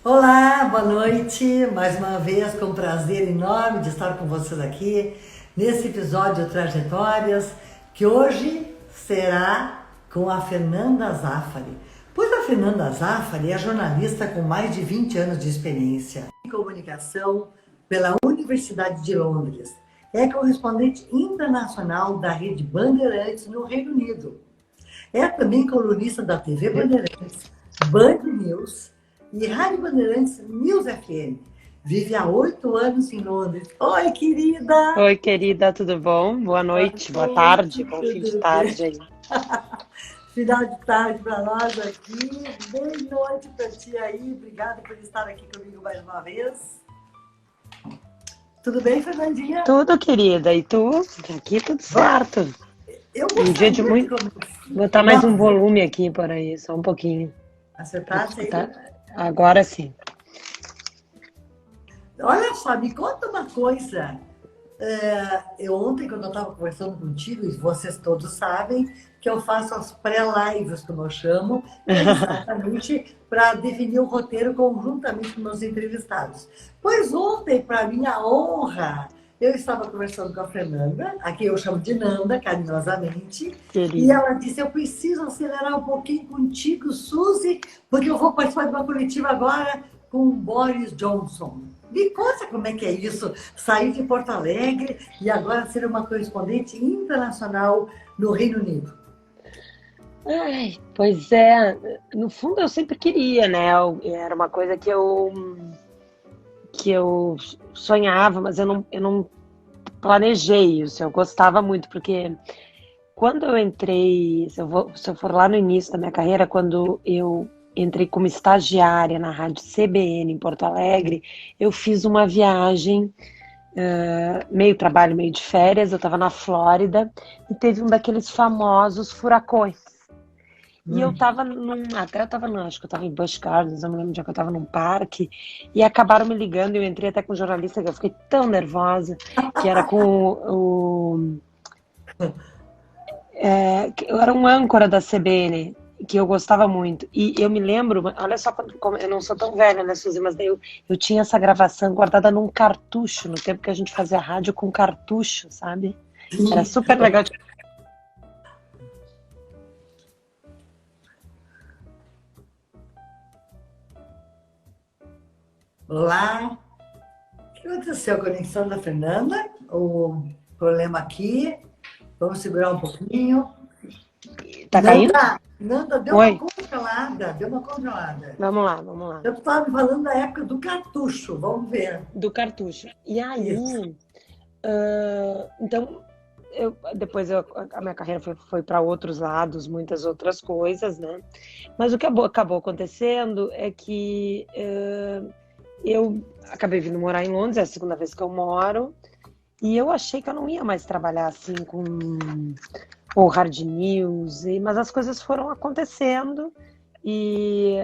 Olá, boa noite. Mais uma vez, com um prazer enorme de estar com vocês aqui nesse episódio Trajetórias, que hoje será com a Fernanda Zaffari. Pois a Fernanda Zaffari é jornalista com mais de 20 anos de experiência em comunicação pela Universidade de Londres. É correspondente internacional da Rede Bandeirantes no Reino Unido. É também colunista da TV Bandeirantes, Band News e Rádio Bandeirantes News FM. Vive há 8 anos em Londres. Oi, querida! Oi, querida, tudo bom? Boa noite, boa tarde, bom fim de Tudo tarde bem? aí. Final de tarde para nós aqui. Boa noite para ti aí. Obrigada por estar aqui comigo mais uma vez. Tudo bem, Fernandinha? Tudo, querida, e tu? Aqui tudo certo. Eu Um dia de gostaria de muito. começar. Vou botar mais um volume aqui por aí, só um pouquinho. Você Pra tá te aí? escutar. Agora sim. Olha só, me conta uma coisa. Ontem, quando eu estava conversando contigo, e vocês todos sabem, que eu faço as pré-lives, como eu chamo, que é exatamente para definir o roteiro conjuntamente com meus entrevistados. Pois ontem, para minha honra, eu estava conversando com a Fernanda, a quem eu chamo de Nanda, carinhosamente, e Querida. ela disse, eu preciso acelerar um pouquinho contigo, Suzy, porque eu vou participar de uma coletiva agora com o Boris Johnson. Me conta como é que é isso, sair de Porto Alegre e agora ser uma correspondente internacional no Reino Unido. Ai, pois é, no fundo eu sempre queria, né? Era uma coisa que eu sonhava, mas eu não planejei isso. Eu gostava muito, porque quando eu entrei, se eu for lá no início da minha carreira, quando eu entrei como estagiária na Rádio CBN em Porto Alegre, eu fiz uma viagem, meio trabalho, meio de férias. Eu estava na Flórida e teve um daqueles famosos furacões. E eu Hum. estava até eu estava, acho que eu estava em Busch Gardens, eu não lembro onde é que eu estava, num parque, e acabaram me ligando, e eu entrei até com um jornalista, que eu fiquei tão nervosa, que era com que eu era um âncora da CBN, que eu gostava muito. E eu me lembro, olha só, como eu não sou tão velha, né, Suzy, mas daí eu tinha essa gravação guardada num cartucho, no tempo que a gente fazia rádio com cartucho, sabe? Era Sim. super legal. Olá. O que aconteceu? A conexão da Fernanda? O problema aqui? Vamos segurar um pouquinho. Tá caindo? Nanda, deu uma Oi, congelada, deu uma congelada. vamos lá, vamos lá. Eu estava me falando da época do cartucho, vamos ver. Do cartucho. E Isso. aí, então, depois a minha carreira foi para outros lados, muitas outras coisas, né? Mas o que acabou acontecendo é que eu acabei vindo morar em Londres, é a segunda vez que eu moro, e eu achei que eu não ia mais trabalhar assim com o hard news, mas as coisas foram acontecendo e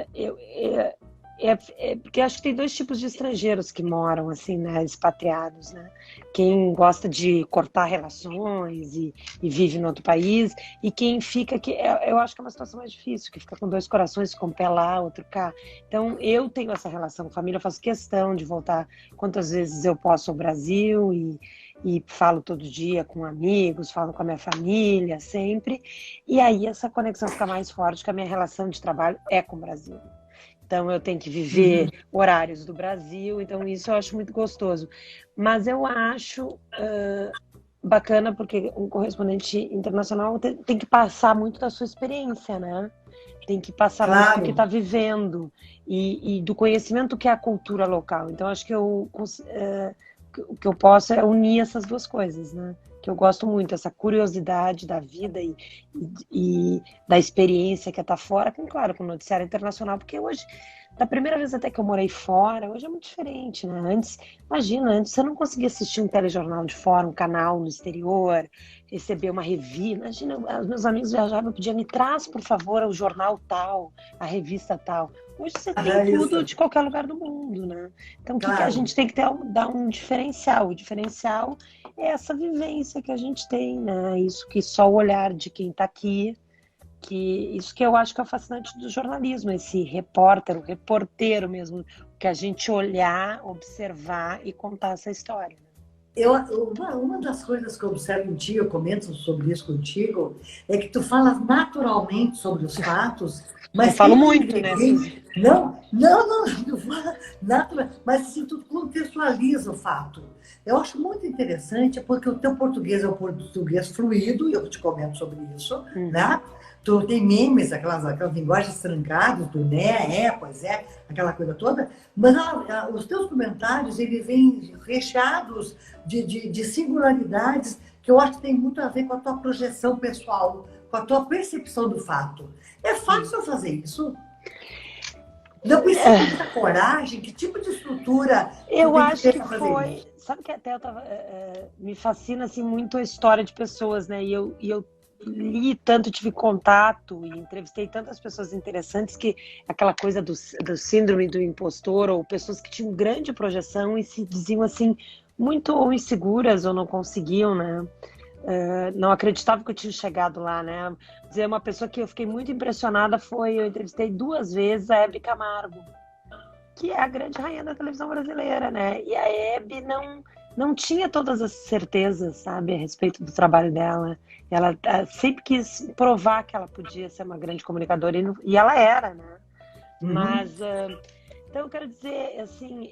porque acho que tem dois tipos de estrangeiros que moram assim, né, expatriados, né? Quem gosta de cortar relações e vive no outro país, e quem fica que eu acho que é uma situação mais difícil, que fica com dois corações, com um pé lá, outro cá. Então eu tenho essa relação com a família, eu faço questão de voltar quantas vezes eu posso ao Brasil e falo todo dia com amigos, falo com a minha família sempre, e aí essa conexão fica mais forte, que a minha relação de trabalho é com o Brasil. Então eu tenho que viver horários do Brasil, então isso eu acho muito gostoso. Mas eu acho bacana, porque um correspondente internacional tem que passar muito da sua experiência, né? Tem que passar muito do que Claro. está vivendo e do conhecimento que é a cultura local. Então acho que o que eu posso é unir essas duas coisas, né? Que eu gosto muito, essa curiosidade da vida e da experiência que é estar fora, com, claro, com o noticiário internacional, porque hoje, da primeira vez até que eu morei fora, hoje é muito diferente, né? Antes, imagina, antes você não conseguia assistir um telejornal de fora, um canal no exterior, receber uma revista. Imagina, os meus amigos viajavam e pediam, me traz, por favor, o jornal tal, a revista tal. Hoje você tem É tudo isso. de qualquer lugar do mundo, né? Então, o que que a Claro. gente tem que ter, dar um diferencial? O diferencial é essa vivência que a gente tem, né? Isso que só o olhar de quem está aqui que isso que eu acho que é o fascinante do jornalismo, esse repórter, o reporteiro mesmo, que a gente olhar, observar e contar essa história. Uma das coisas que eu observo em ti, eu comento sobre isso contigo, é que tu falas naturalmente sobre os fatos, Eu mas falo tem um muito, né, ingrediente. Suzy? Não, tu fala natural, mas assim, tu contextualiza o fato. Eu acho muito interessante porque o teu português é um português fluido, e eu te comento sobre isso, né? Tu tem memes, aquelas linguagens trancadas, do né, pois é, aquela coisa toda, mas os teus comentários, eles vêm recheados de singularidades que eu acho que tem muito a ver com a tua projeção pessoal, com a tua percepção do fato. É fácil fazer isso? Não precisa ter muita coragem? Que tipo de estrutura tu Eu tem que acho ter que para fazer foi. isso? Sabe que até eu tava. Me fascina assim, muito a história de pessoas, né? E eu li tanto, tive contato e entrevistei tantas pessoas interessantes que aquela coisa do síndrome do impostor, ou pessoas que tinham grande projeção e se diziam assim, muito ou inseguras ou não conseguiam, né? Não acreditava que eu tinha chegado lá, né? Dizer, uma pessoa que eu fiquei muito impressionada foi, eu entrevistei 2 vezes a Hebe Camargo, que é a grande rainha da televisão brasileira, né? E a Hebe não tinha todas as certezas, sabe, a respeito do trabalho dela. Ela sempre quis provar que ela podia ser uma grande comunicadora, e ela era, né? Uhum. Mas, então eu quero dizer, assim,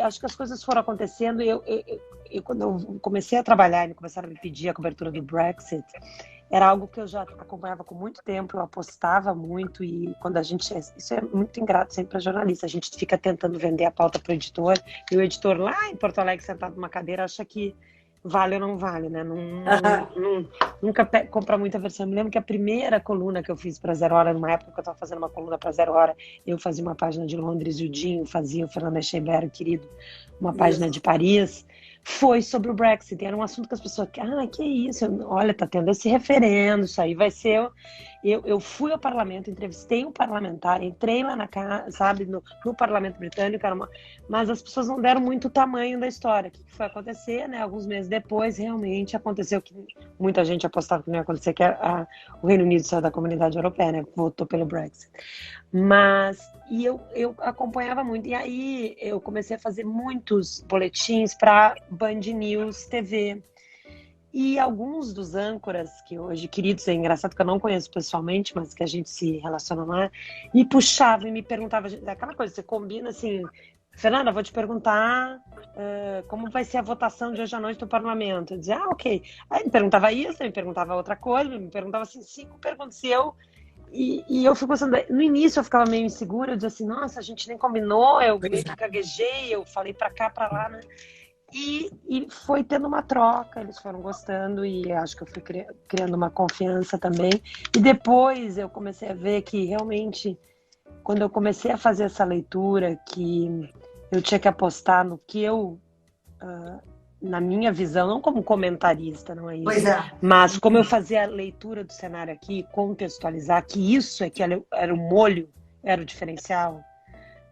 acho que as coisas foram acontecendo, e quando eu comecei a trabalhar e começaram a me pedir a cobertura do Brexit, era algo que eu já acompanhava com muito tempo, eu apostava muito, e quando a gente. Isso é muito ingrato sempre para jornalista, a gente fica tentando vender a pauta para o editor, e o editor lá em Porto Alegre, sentado numa cadeira, acha que vale ou não vale, né? Nunca compra muita versão. Eu me lembro que a primeira coluna que eu fiz para Zero Hora, numa época que eu estava fazendo uma coluna para Zero Hora, eu fazia uma página de Londres e o Dinho fazia, o Fernando Echeberro, querido, uma página de Paris. Foi sobre o Brexit, era um assunto que as pessoas, que isso, olha, tá tendo esse referendo, isso aí vai ser. Eu fui ao parlamento, entrevistei um parlamentar, entrei lá na casa, sabe, no parlamento britânico, mas as pessoas não deram muito tamanho da história. O que foi acontecer, né? Alguns meses depois, realmente aconteceu o que muita gente apostava que não ia acontecer, que o Reino Unido saiu da Comunidade Europeia, né? Votou pelo Brexit. Mas, eu acompanhava muito, e aí eu comecei a fazer muitos boletins para Band News TV. E alguns dos âncoras, que hoje, queridos, é engraçado que eu não conheço pessoalmente, mas que a gente se relaciona lá, me puxavam e me perguntavam, aquela coisa, você combina assim, Fernanda, vou te perguntar como vai ser a votação de hoje à noite do parlamento. Eu dizia, ok. Aí me perguntava isso, me perguntava outra coisa, me perguntava assim, 5 perguntas, e eu fico pensando, no início eu ficava meio insegura, eu dizia assim, nossa, a gente nem combinou, eu meio que gaguejei, eu falei pra cá, pra lá, né? E foi tendo uma troca, eles foram gostando, e acho que eu fui criando uma confiança também. E depois eu comecei a ver que realmente, quando eu comecei a fazer essa leitura, que eu tinha que apostar no que na minha visão, não como comentarista, não é isso, Pois é. mas como eu fazia a leitura do cenário aqui, contextualizar que isso é que era o molho, era o diferencial.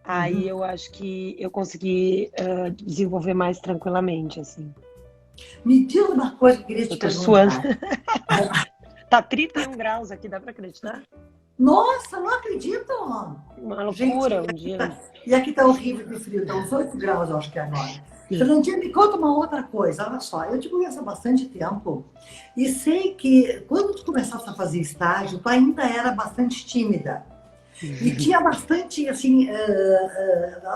Aí eu acho que eu consegui desenvolver mais tranquilamente, assim. Me diz uma coisa que eu queria te Eu tô suando. perguntar. Tá 31 graus aqui, dá pra acreditar? Nossa, não acredito! Uma Gente, loucura um dia. e aqui tá horrível de frio, tá uns 8 graus, eu acho que é agora. Fernandinha, me conta uma outra coisa. Olha só, eu te conheço há bastante tempo e sei que quando tu começaste a fazer estágio, tu ainda era bastante tímida. E tinha bastante, assim,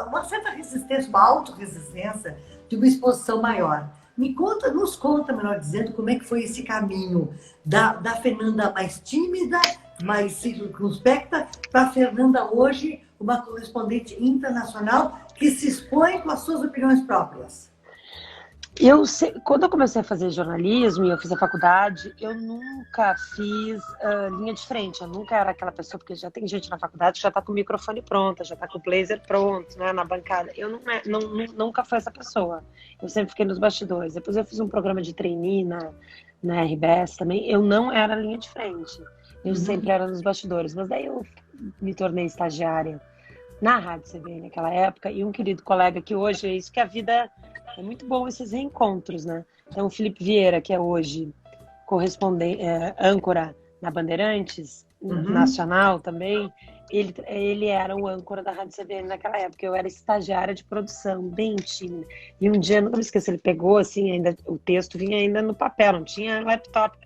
uma certa resistência, uma autorresistência de uma exposição maior. Nos conta, melhor dizendo, como é que foi esse caminho da Fernanda mais tímida, mais circunspecta, para a Fernanda hoje, uma correspondente internacional que se expõe com as suas opiniões próprias. Quando eu comecei a fazer jornalismo e eu fiz a faculdade, eu nunca fiz linha de frente. Eu nunca era aquela pessoa, porque já tem gente na faculdade que já está com o microfone pronto, já está com o blazer pronto, né, na bancada. Eu nunca fui essa pessoa. Eu sempre fiquei nos bastidores. Depois eu fiz um programa de trainee na RBS também. Eu não era linha de frente. Eu sempre era nos bastidores. Mas daí eu me tornei estagiária na Rádio CBN naquela época, e um querido colega que hoje, é isso que a vida é muito bom, esses reencontros, né? Então o Felipe Vieira, que é hoje correspondente, âncora na Bandeirantes, Uhum. nacional também, ele era o âncora da Rádio CBN naquela época. Eu era estagiária de produção, bem tímida. E um dia, nunca me esqueço, ele pegou assim, ainda o texto vinha ainda no papel, não tinha laptop.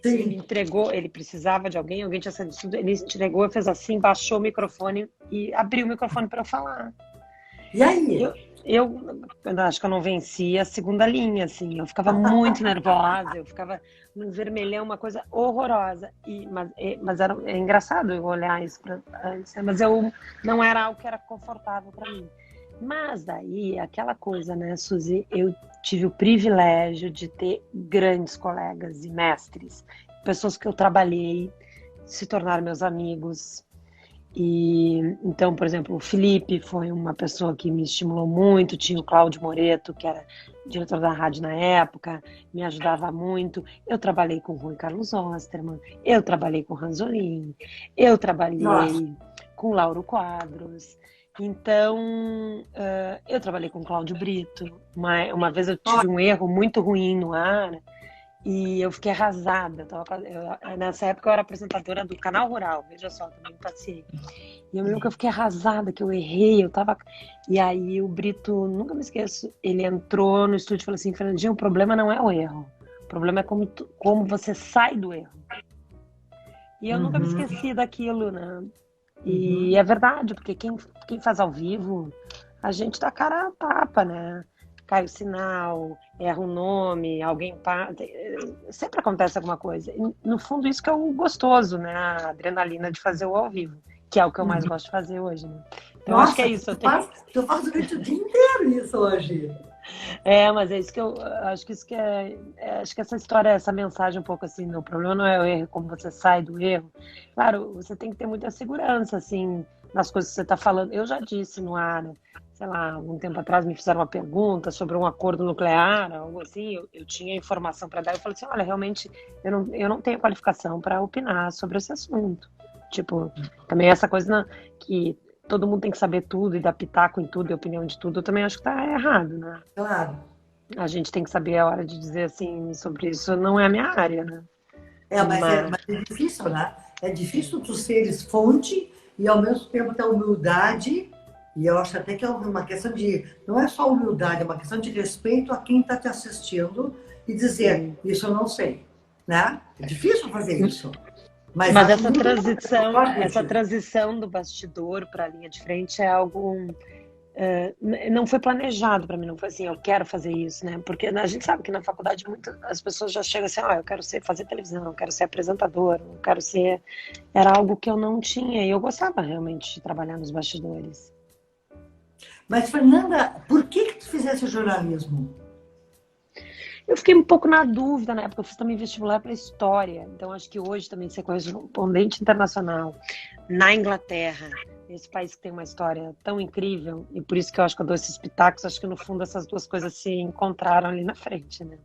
Ele Sim. entregou, ele precisava de alguém, alguém tinha saído tudo, ele entregou, fez assim, baixou o microfone e abriu o microfone para eu falar. E aí? Eu, eu acho que eu não venci a segunda linha, assim. Eu ficava muito nervosa, eu ficava num vermelhão, uma coisa horrorosa. Mas é engraçado eu olhar isso antes, né? Mas eu não era algo que era confortável para mim. Mas daí, aquela coisa, né, Suzy? Eu tive o privilégio de ter grandes colegas e mestres, pessoas que eu trabalhei, se tornaram meus amigos. E então, por exemplo, o Felipe foi uma pessoa que me estimulou muito, tinha o Cláudio Moreto, que era diretor da rádio na época, me ajudava muito. Eu trabalhei com o Rui Carlos Osterman, eu trabalhei com o Ranzolin, eu Nossa. trabalhei com o Lauro Quadros. Então, eu trabalhei com o Cláudio Brito. Uma vez eu tive um erro muito ruim no ar, e eu fiquei arrasada. Nessa época eu era apresentadora do Canal Rural, veja só, também passei. E eu lembro que eu fiquei arrasada, que eu errei, eu tava. E aí o Brito, nunca me esqueço, ele entrou no estúdio e falou assim: Fernandinho, o problema não é o erro, o problema é como você sai do erro. E eu nunca me Uhum. esqueci daquilo, né? E Uhum. é verdade, porque quem faz ao vivo, a gente dá cara a tapa, né? Cai o sinal, erra o nome, alguém sempre acontece alguma coisa. E, no fundo, isso que é o gostoso, né? A adrenalina de fazer o ao vivo, que é o que eu mais Uhum. gosto de fazer hoje, né? Então, acho que é Nossa, isso. tu faz durante o dia inteiro isso hoje. Mas é isso que eu acho que isso que acho que essa história, essa mensagem um pouco assim, o problema não é o erro, como você sai do erro. Claro, você tem que ter muita segurança assim nas coisas que você está falando. Eu já disse no ar, né? Sei lá, algum tempo atrás me fizeram uma pergunta sobre um acordo nuclear, algo assim, eu tinha informação para dar, eu falei assim, olha, realmente eu não tenho qualificação para opinar sobre esse assunto. Tipo, também essa coisa que todo mundo tem que saber tudo e dar pitaco em tudo e opinião de tudo, eu também acho que tá errado, né? Claro. A gente tem que saber a hora de dizer assim sobre isso, não é a minha área, né? Mas Mas é difícil, né? É difícil tu seres fonte e ao mesmo tempo ter humildade. E eu acho até que é uma questão de. Não é só humildade, é uma questão de respeito a quem está te assistindo e dizer, sim. isso eu não sei. Né? É difícil fazer isso. Mas Mas acho muito bom. Eu gosto essa disso. transição do bastidor para a linha de frente é algo não foi planejado para mim, não foi assim, eu quero fazer isso, né? Porque a gente sabe que na faculdade as pessoas já chegam assim, eu quero fazer televisão, eu quero ser apresentadora, eu quero ser. Era algo que eu não tinha e eu gostava realmente de trabalhar nos bastidores. Mas, Fernanda, por que tu fizesse jornalismo? Eu fiquei um pouco na dúvida na época, eu fiz também vestibular para História, então acho que hoje também ser correspondente internacional na Inglaterra, esse país que tem uma história tão incrível, e por isso que eu acho que eu dou esses pitacos, acho que no fundo essas duas coisas se encontraram ali na frente, né?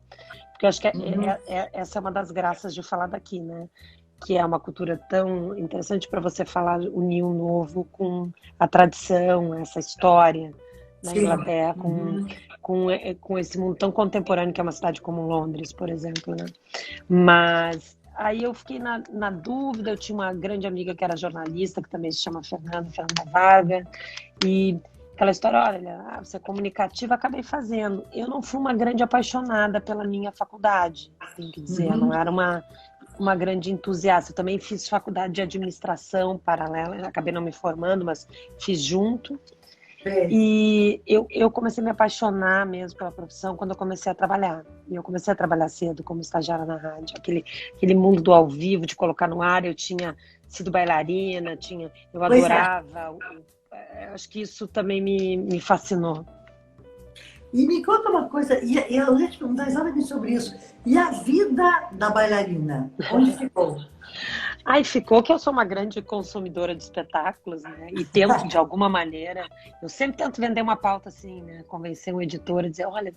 Porque eu acho que Uhum. essa é uma das graças de falar daqui, né? Que é uma cultura tão interessante para você falar, unir o novo com a tradição, essa história na Sim. Inglaterra, Uhum. com esse mundo tão contemporâneo que é uma cidade como Londres, por exemplo, né? Mas aí eu fiquei na dúvida, eu tinha uma grande amiga que era jornalista, que também se chama Fernanda Varga, e aquela história, olha, você é comunicativa, acabei fazendo. Eu não fui uma grande apaixonada pela minha faculdade, tenho que dizer, eu Uhum. não era uma grande entusiasta. Eu também fiz faculdade de administração paralela, acabei não me formando, mas fiz junto. Sei. E eu comecei a me apaixonar mesmo pela profissão quando eu comecei a trabalhar. E eu comecei a trabalhar cedo como estagiária na rádio. Aquele mundo do ao vivo, de colocar no ar. Eu tinha sido bailarina, eu Pois é. adorava. Acho que isso também me fascinou. E me conta uma coisa, e eu ia te perguntar exatamente sobre isso. E a vida da bailarina? Onde ficou? Aí ficou que eu sou uma grande consumidora de espetáculos, né? E tento, de alguma maneira, eu sempre tento vender uma pauta assim, né? Convencer um editor a dizer, olha,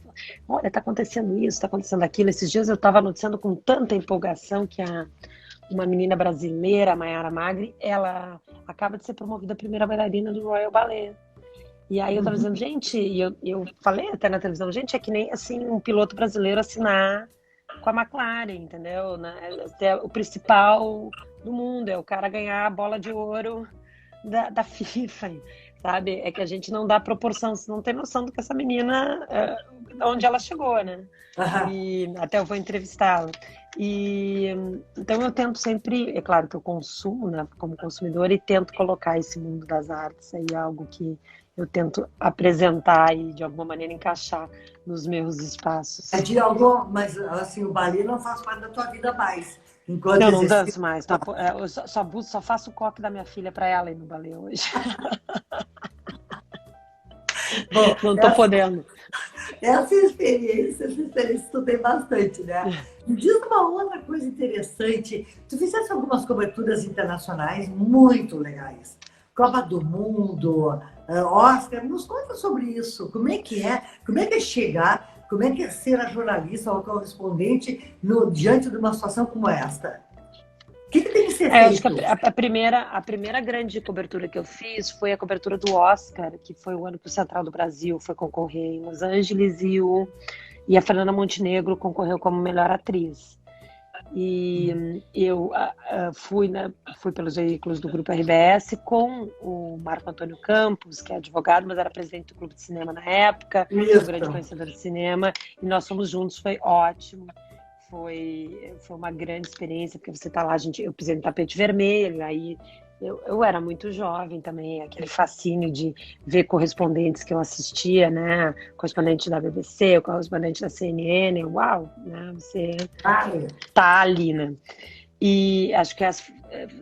tá acontecendo isso, tá acontecendo aquilo. Esses dias eu estava noticiando com tanta empolgação que uma menina brasileira, a Mayara Magri, ela acaba de ser promovida a primeira bailarina do Royal Ballet. E aí eu estava Uhum. dizendo, gente, e eu falei até na televisão, gente, é que nem assim um piloto brasileiro assinar com a McLaren, entendeu? O principal do mundo, é o cara ganhar a bola de ouro da FIFA, sabe? É que a gente não dá proporção, você não tem noção do que essa menina, onde ela chegou, né? Aham. E até eu vou entrevistá-la. E então eu tento sempre, é claro que eu consumo, né, como consumidora, e tento colocar esse mundo das artes aí, algo que eu tento apresentar e de alguma maneira encaixar nos meus espaços. De algo, mas assim, o balé não faz parte da tua vida mais, enquanto Não, não exercício. danço mais. Eu só faço o coque da minha filha para ela ir no balé hoje. Bom, Não tô podendo. essa experiência tu tem bastante, né? Me diz uma outra coisa interessante. Tu fizeste algumas coberturas internacionais muito legais. Copa do Mundo, Oscar, nos conta sobre isso. Como é que é? Como é que é chegar? Como é que é ser a jornalista ou a correspondente diante de uma situação como esta? O que tem que ser Eu acho que feito? a primeira grande cobertura que eu fiz foi a cobertura do Oscar, que foi o ano que o Central do Brasil foi concorrer em Los Angeles e a Fernanda Montenegro concorreu como melhor atriz. E eu fui pelos veículos do Grupo RBS com o Marco Antônio Campos, que é advogado, mas era presidente do Clube de Cinema na época, um Isso. grande conhecedor de cinema, e nós fomos juntos, foi ótimo. Foi uma grande experiência, porque você tá lá, eu pisei no tapete vermelho, aí eu era muito jovem também, aquele fascínio de ver correspondentes que eu assistia, né? Correspondente da BBC, correspondente da CNN, uau, né? Você Vale. tá ali, né? E acho que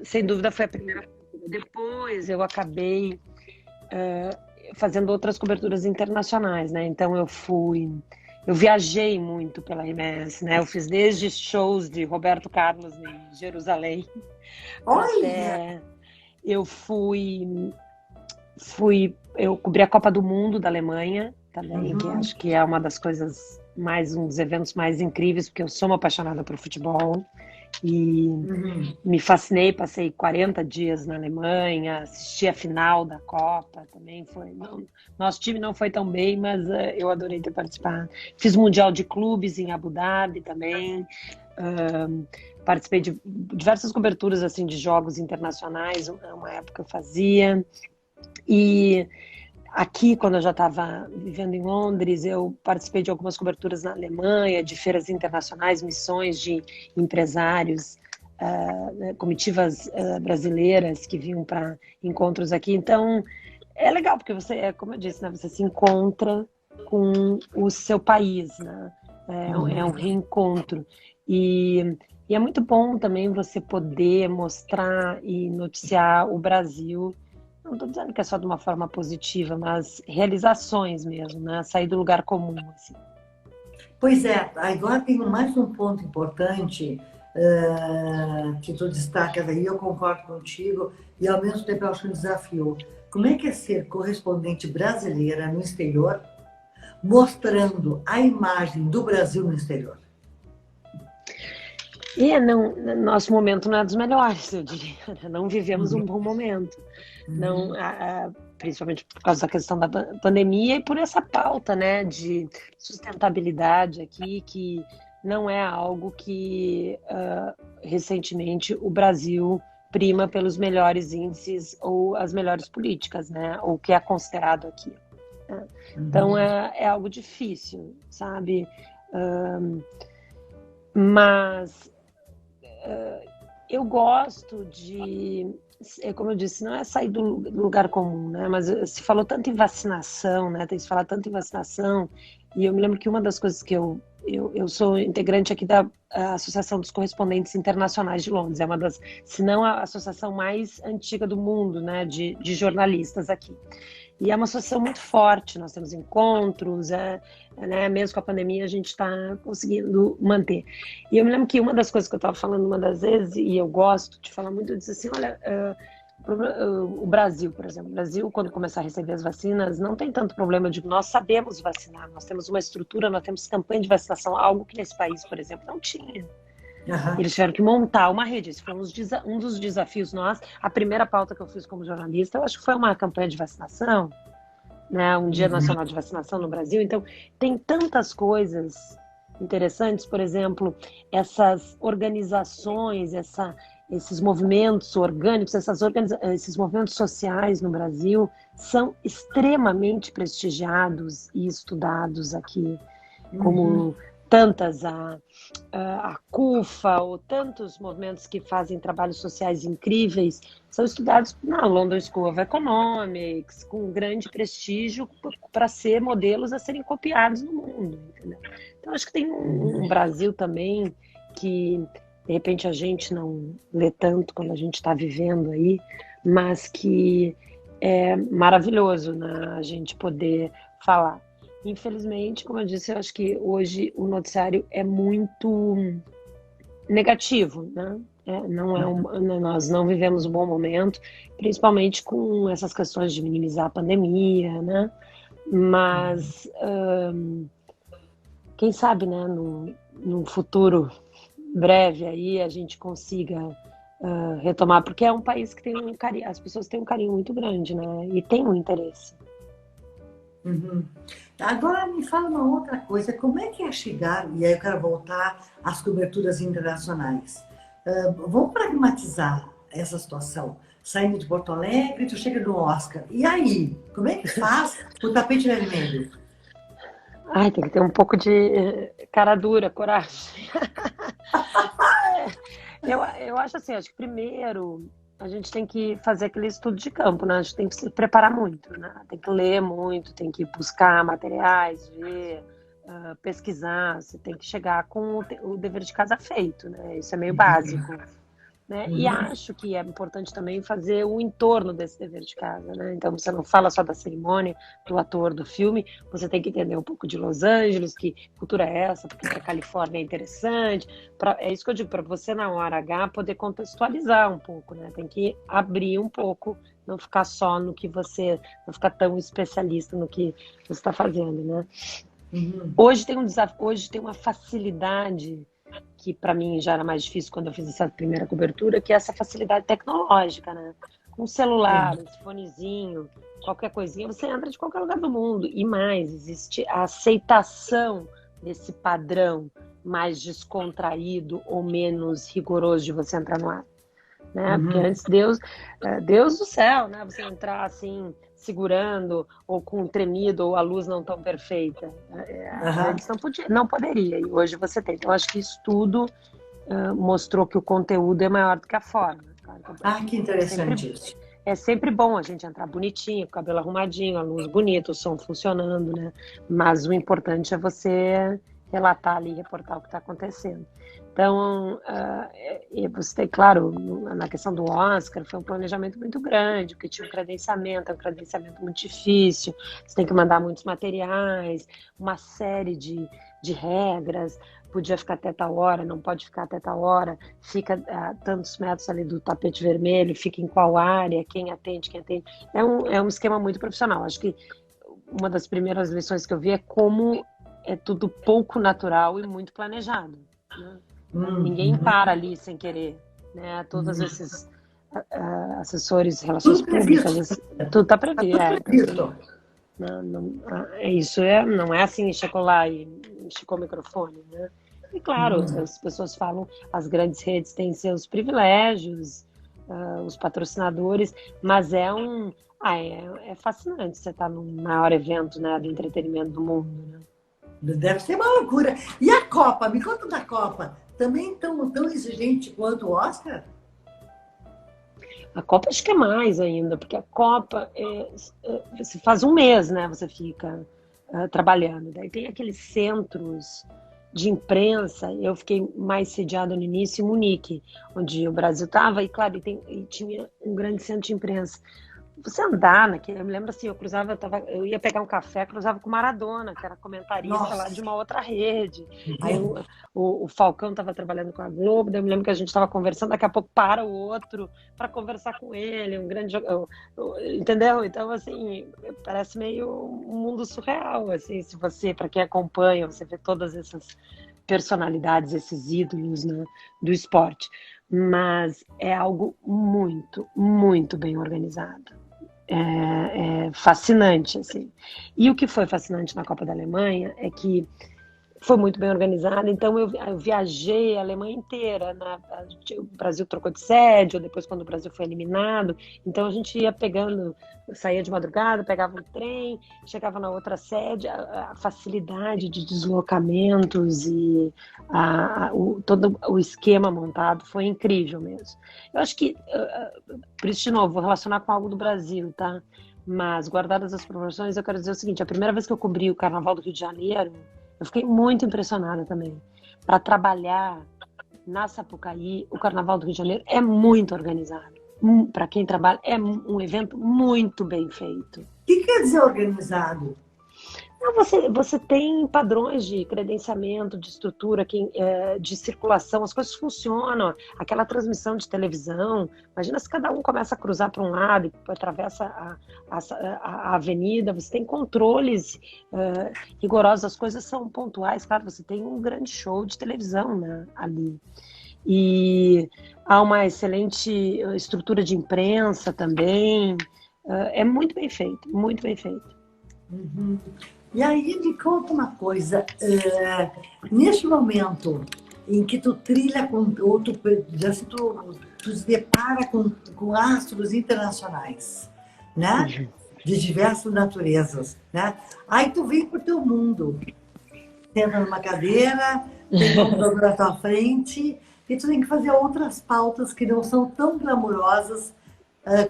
sem dúvida foi a primeira. Depois eu acabei fazendo outras coberturas internacionais, né? Então eu viajei muito pela RBS, né? Eu fiz desde shows de Roberto Carlos em Jerusalém, Olha! até eu cobri a Copa do Mundo da Alemanha também, que acho que é uma das coisas um dos eventos mais incríveis, porque eu sou uma apaixonada por futebol e me fascinei, passei 40 dias na Alemanha, assisti a final da Copa também, nosso time não foi tão bem, mas eu adorei ter participado. Fiz Mundial de Clubes em Abu Dhabi também, participei de diversas coberturas assim de jogos internacionais, uma época eu fazia, e aqui, quando eu já estava vivendo em Londres, eu participei de algumas coberturas na Alemanha, de feiras internacionais, missões de empresários, comitivas brasileiras que vinham para encontros aqui. Então, é legal, porque você, como eu disse, né, você se encontra com o seu país, né? É um reencontro. E é muito bom também você poder mostrar e noticiar o Brasil. Não estou dizendo que é só de uma forma positiva, mas realizações mesmo, né? Sair do lugar comum, assim. Pois é, agora tem mais um ponto importante que tu destacas aí, eu concordo contigo, e ao mesmo tempo eu acho um desafio. Como é que é ser correspondente brasileira no exterior, mostrando a imagem do Brasil no exterior? Nosso momento não é dos melhores, eu diria. Não vivemos um bom momento. Não, principalmente por causa da questão da pandemia e por essa pauta, né, de sustentabilidade aqui, que não é algo que recentemente o Brasil prima pelos melhores índices ou as melhores políticas, né, ou o que é considerado aqui. Né? Então é algo difícil, sabe? Mas eu gosto como eu disse, não é sair do lugar comum, né? Mas se falou tanto em vacinação, né? Tem se falado tanto em vacinação, e eu me lembro que uma das coisas que eu sou integrante aqui da Associação dos Correspondentes Internacionais de Londres, é uma das, se não a associação mais antiga do mundo, né? De jornalistas aqui. E é uma associação muito forte, nós temos encontros, né, mesmo com a pandemia a gente está conseguindo manter. E eu me lembro que uma das coisas que eu estava falando uma das vezes, e eu gosto de falar muito, eu disse assim, olha, o Brasil, por exemplo, o Brasil, quando começar a receber as vacinas, não tem tanto problema de nós sabemos vacinar, nós temos uma estrutura, nós temos campanha de vacinação, algo que nesse país, por exemplo, não tinha. Eles tiveram que montar uma rede. Esse foi um dos desafios nós. A primeira pauta que eu fiz como jornalista, eu acho que foi uma campanha de vacinação, né? Um Dia Nacional de Vacinação no Brasil. Então, tem tantas coisas interessantes, por exemplo, essas organizações, esses movimentos orgânicos, esses movimentos sociais no Brasil são extremamente prestigiados e estudados aqui, Uhum. como tantas a CUFA ou tantos movimentos que fazem trabalhos sociais incríveis são estudados na London School of Economics, com grande prestígio para ser modelos a serem copiados no mundo, entendeu? Então acho que tem um Brasil também que de repente a gente não lê tanto quando a gente está vivendo aí, mas que é maravilhoso, né, a gente poder falar. Infelizmente, como eu disse, eu acho que hoje o noticiário é muito negativo, né? Não é nós não vivemos um bom momento, principalmente com essas questões de minimizar a pandemia, né? Mas quem sabe, né, num futuro breve aí a gente consiga retomar, porque é um país que tem um carinho, as pessoas têm um carinho muito grande, né? E tem um interesse. Uhum. Agora me fala uma outra coisa, como é que é chegar, e aí eu quero voltar às coberturas internacionais. Vamos pragmatizar essa situação. Saindo de Porto Alegre, tu chega no Oscar. E aí, como é que faz o tapete vermelho? Ai, tem que ter um pouco de cara dura, coragem. Eu acho assim, acho que primeiro a gente tem que fazer aquele estudo de campo, né? A gente tem que se preparar muito, né? Tem que ler muito, tem que buscar materiais, ver, pesquisar. Você tem que chegar com o dever de casa feito, né? Isso é meio básico, né? E Uhum. acho que é importante também fazer o entorno desse dever de casa, né? Então você não fala só da cerimônia, do ator, do filme, você tem que entender um pouco de Los Angeles, que cultura é essa, porque a Califórnia é interessante. É isso que eu digo, para você na hora H poder contextualizar um pouco, né? Tem que abrir um pouco, não ficar só no que você, não ficar tão especialista no que você está fazendo, né? Uhum. Hoje tem um desafio, hoje tem uma facilidade que para mim já era mais difícil quando eu fiz essa primeira cobertura, que é essa facilidade tecnológica, né? Com celular, Sim. esse fonezinho, qualquer coisinha, você entra de qualquer lugar do mundo. E mais, existe a aceitação desse padrão mais descontraído ou menos rigoroso de você entrar no ar, né? Porque Uhum. antes Deus do céu, né? Você entrar assim segurando ou com um tremido ou a luz não tão perfeita. Aham. Antes não poderia e hoje você tem. Então acho que isso tudo mostrou que o conteúdo é maior do que a forma. Claro que Ah, que é sempre interessante isso. é sempre bom a gente entrar bonitinho, com o cabelo arrumadinho, a luz bonita, o som funcionando, né? Mas o importante é você relatar ali, reportar o que está acontecendo. Então, você tem, claro, na questão do Oscar, foi um planejamento muito grande, porque tinha é um credenciamento muito difícil, você tem que mandar muitos materiais, uma série de regras, podia ficar até tal hora, não pode ficar até tal hora, fica a tantos metros ali do tapete vermelho, fica em qual área, quem atende, quem atende. É um esquema muito profissional. Acho que uma das primeiras lições que eu vi é como é tudo pouco natural e muito planejado, né? Ninguém Uhum. para ali sem querer, né? Todos Uhum. esses assessores de relações Tudo públicas, previsto. tudo está Tá previsto. tudo Então, assim, previsto. não é assim, chegou lá e esticou o microfone, né? E claro, as pessoas falam, as grandes redes têm seus privilégios, os patrocinadores, mas é fascinante você estar no maior evento, né, do entretenimento do mundo, né? Deve ser uma loucura. E a Copa? Me conta da Copa. Também tão exigente quanto o Oscar? A Copa acho que é mais ainda, porque a Copa você faz um mês, né? Você fica trabalhando. Daí tem aqueles centros de imprensa. Eu fiquei mais sediada no início em Munique, onde o Brasil estava, e claro, e tinha um grande centro de imprensa. Você andar naquele, eu me lembro assim, eu ia pegar um café, cruzava com o Maradona, que era comentarista lá de Nossa. uma outra rede. Aí o Falcão estava trabalhando com a Globo, daí eu me lembro que a gente estava conversando, daqui a pouco para o outro para conversar com ele, um grande jogador, entendeu? Então, assim, parece meio um mundo surreal, assim, se você, para quem acompanha, você vê todas essas personalidades, esses ídolos, né, do esporte. Mas é algo muito, muito bem organizado. É fascinante, assim. E o que foi fascinante na Copa da Alemanha é que foi muito bem organizada, então eu viajei a Alemanha inteira, né? O Brasil trocou de sede, ou depois quando o Brasil foi eliminado, então a gente ia pegando, saía de madrugada, pegava um trem, chegava na outra sede, a facilidade de deslocamentos e todo o esquema montado foi incrível mesmo. Eu acho que, por isso de novo, vou relacionar com algo do Brasil, tá? Mas, guardadas as proporções, eu quero dizer o seguinte, a primeira vez que eu cobri o Carnaval do Rio de Janeiro, eu fiquei muito impressionada também. Para trabalhar na Sapucaí, o Carnaval do Rio de Janeiro é muito organizado. Para quem trabalha, é um evento muito bem feito. O que quer dizer organizado? Você tem padrões de credenciamento, de estrutura, de circulação, as coisas funcionam. Aquela transmissão de televisão, imagina se cada um começa a cruzar para um lado e atravessa a avenida, você tem controles rigorosos, as coisas são pontuais, claro, você tem um grande show de televisão, né, ali. E há uma excelente estrutura de imprensa também, é muito bem feito, muito bem feito. Uhum. E aí me conta uma coisa, neste momento em que tu trilha com outro, tu se depara com astros internacionais, né? De diversas naturezas, né? Aí tu vem pro teu mundo, senta numa cadeira, tem um computador na tua frente e tu tem que fazer outras pautas que não são tão glamurosas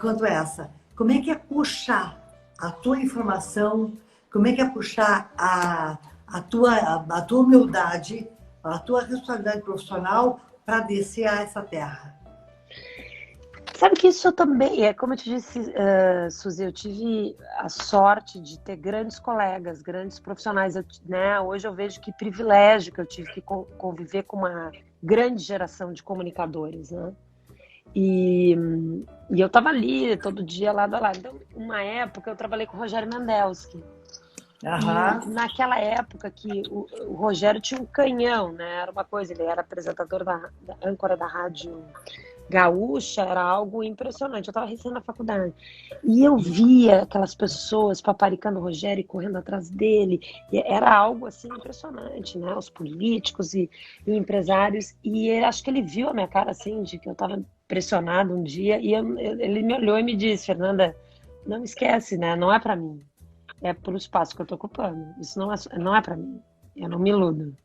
quanto essa. Como é que é puxar a tua informação? Como é que é puxar a tua humildade, a tua responsabilidade profissional para descer a essa terra? Sabe que isso também como eu te disse, Suzy, eu tive a sorte de ter grandes colegas, grandes profissionais, né? Hoje eu vejo que privilégio que eu tive que conviver com uma grande geração de comunicadores, né? E eu estava ali todo dia lado a lado. Então, uma época eu trabalhei com o Rogério Mendelski. Uhum. E naquela época que o Rogério tinha um canhão, né? Era uma coisa, ele era apresentador da âncora da rádio gaúcha, era algo impressionante. Eu estava recém na faculdade e eu via aquelas pessoas paparicando o Rogério e correndo atrás dele. E era algo assim impressionante, né? Os políticos e empresários. E acho que ele viu a minha cara assim, de que eu estava pressionado um dia e ele me olhou e me disse: Fernanda, não esquece, né? Não é para mim. É pro espaço que eu tô ocupando. Isso não é para mim. Eu não me iludo.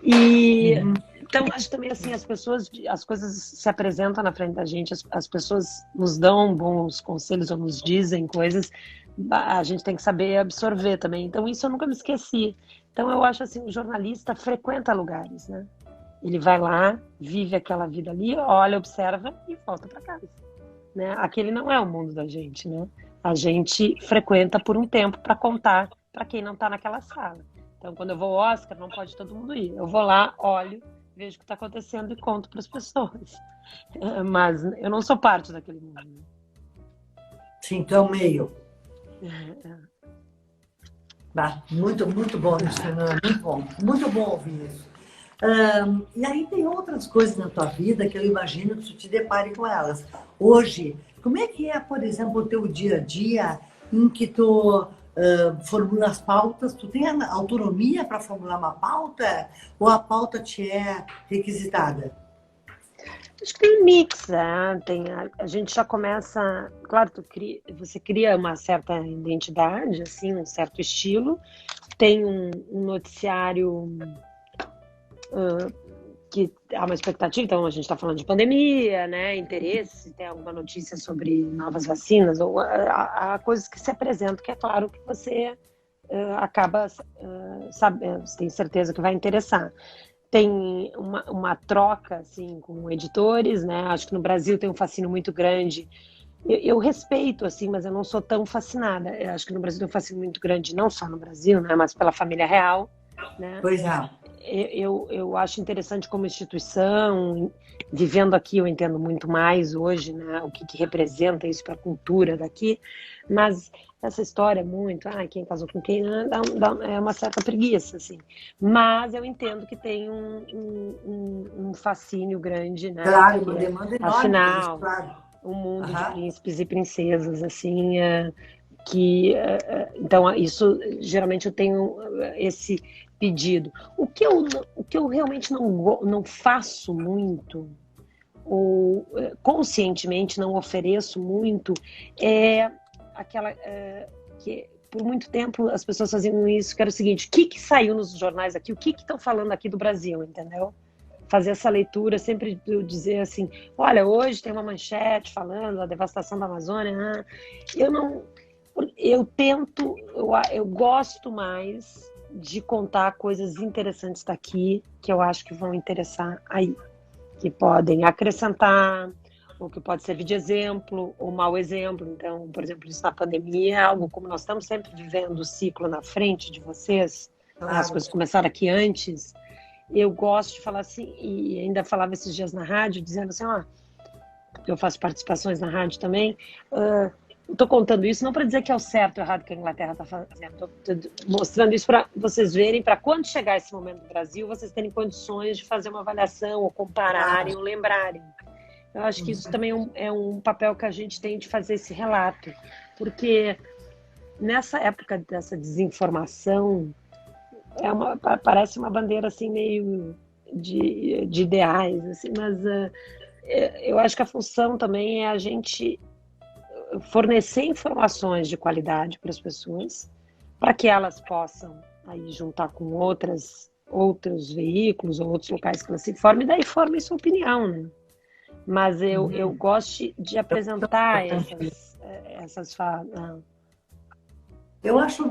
E então acho também assim, as coisas se apresentam na frente da gente, as pessoas nos dão bons conselhos ou nos dizem coisas, a gente tem que saber absorver também. Então isso eu nunca me esqueci. Então eu acho assim, o jornalista frequenta lugares, né? Ele vai lá, vive aquela vida ali, olha, observa e volta para casa, né? Aquele não é o mundo da gente, né? A gente frequenta por um tempo para contar para quem não está naquela sala. Então, quando eu vou ao Oscar, não pode todo mundo ir. Eu vou lá, olho, vejo o que está acontecendo e conto para as pessoas. Mas eu não sou parte daquele mundo. Sim, então meio. Muito, muito bom isso, Fernanda. Muito bom. Muito bom ouvir isso. E aí tem outras coisas na tua vida que eu imagino que tu te depare com elas. Hoje, como é que é, por exemplo, o teu dia a dia em que tu formula as pautas? Tu tem a autonomia para formular uma pauta ou a pauta te é requisitada? Acho que tem mix, né? A gente já começa... Claro, você cria uma certa identidade, assim, um certo estilo. Tem um noticiário... que há uma expectativa, então a gente está falando de pandemia, né, interesse, se tem alguma notícia sobre novas vacinas, ou há coisas que se apresentam, que é claro que você acaba sabendo, você tem certeza que vai interessar. Tem uma troca, assim, com editores, né, acho que no Brasil tem um fascínio muito grande. Eu respeito, assim, mas eu não sou tão fascinada. Eu acho que no Brasil tem um fascínio muito grande, não só no Brasil, né, mas pela família real, né. Pois é. Eu acho interessante como instituição, vivendo aqui eu entendo muito mais hoje, né, o que representa isso para a cultura daqui, mas essa história é muito, quem casou com quem, é uma certa preguiça, assim. Mas eu entendo que tem um fascínio grande, né? Claro, uma demanda enorme. Afinal, claro. Um mundo de príncipes e princesas, assim, então isso geralmente eu tenho esse pedido. O que eu realmente não faço muito, ou conscientemente não ofereço muito, é aquela que por muito tempo as pessoas faziam isso, que era o seguinte: o que saiu nos jornais aqui, o que estão falando aqui do Brasil, entendeu? Fazer essa leitura, sempre dizer assim, olha, hoje tem uma manchete falando da devastação da Amazônia. Eu não, eu gosto mais de contar coisas interessantes daqui, que eu acho que vão interessar aí, que podem acrescentar, ou que pode servir de exemplo, ou mau exemplo. Então, por exemplo, isso na pandemia é algo, como nós estamos sempre vivendo o ciclo na frente de vocês, Claro. as coisas começaram aqui antes. Eu gosto de falar assim, e ainda falava esses dias na rádio, dizendo assim, eu faço participações na rádio também, estou contando isso não para dizer que é o certo ou errado que a Inglaterra está fazendo, estou mostrando isso para vocês verem, para quando chegar esse momento no Brasil, vocês terem condições de fazer uma avaliação, ou compararem, ou lembrarem. Eu acho que isso também é um papel que a gente tem de fazer esse relato, porque nessa época dessa desinformação, parece uma bandeira assim meio de ideais, assim, mas eu acho que a função também é a gente fornecer informações de qualidade para as pessoas, para que elas possam aí juntar com outros veículos ou outros locais que elas se formem, e daí formem sua opinião, né? Mas eu gosto de apresentar essas falas. Eu acho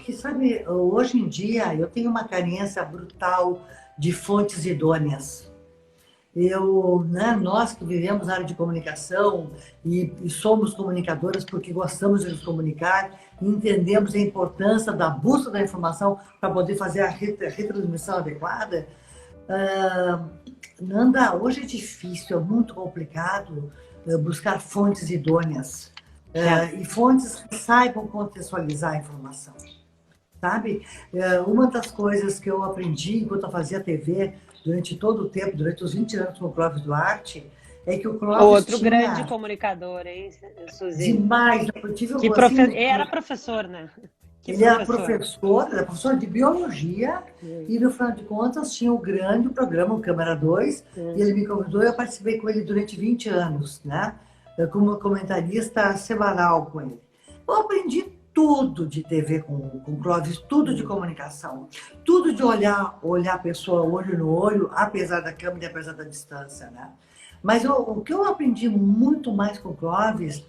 que, sabe, hoje em dia eu tenho uma carência brutal de fontes idôneas. Nós que vivemos na área de comunicação e somos comunicadoras porque gostamos de nos comunicar, entendemos a importância da busca da informação para poder fazer a retransmissão adequada. Nanda, hoje é difícil, é muito complicado buscar fontes idôneas. E fontes que saibam contextualizar a informação, sabe? Uma das coisas que eu aprendi enquanto eu fazia TV durante todo o tempo, durante os 20 anos com o Clóvis Duarte, é que o Clóvis Outro grande comunicador, hein, Suzy? Demais. Eu tive era professor, né? Ele era professor de biologia e, no final de contas, tinha o grande programa, o Câmara 2, e ele me convidou e eu participei com ele durante 20 anos, né? Como comentarista semanal com ele. Eu aprendi tudo de TV com o Clóvis, tudo de comunicação, tudo de olhar a pessoa olho no olho, apesar da câmera e apesar da distância, né? Mas o que eu aprendi muito mais com o Clóvis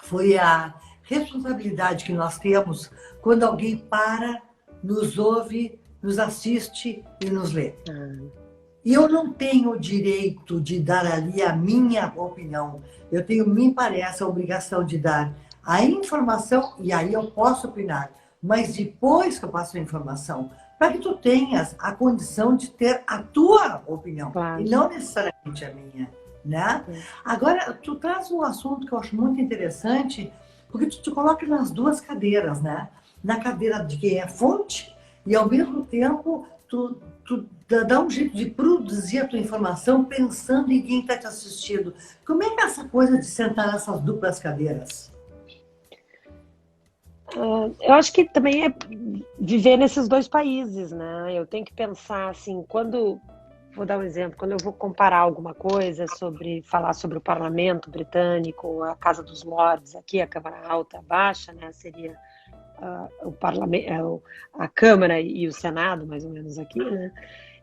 foi a responsabilidade que nós temos quando alguém nos ouve, nos assiste e nos lê. E eu não tenho o direito de dar ali a minha opinião. Eu tenho, me parece, a obrigação de dar a informação, e aí eu posso opinar. Mas depois que eu passo a informação, para que tu tenhas a condição de ter a tua opinião, claro, e não necessariamente a minha, né? Agora, tu traz um assunto que eu acho muito interessante, porque tu te coloca nas duas cadeiras, né? Na cadeira de quem é fonte e, ao mesmo tempo, tu dá um jeito de produzir a tua informação pensando em quem está te assistindo. Como é que é essa coisa de sentar nessas duplas cadeiras? Eu acho que também é viver nesses dois países, né? Eu tenho que pensar assim, vou dar um exemplo, quando eu vou comparar alguma coisa falar sobre o parlamento britânico, a Casa dos Lordes, aqui a Câmara Alta, a Baixa, né? Seria o parlamento, a Câmara e o Senado, mais ou menos aqui, né?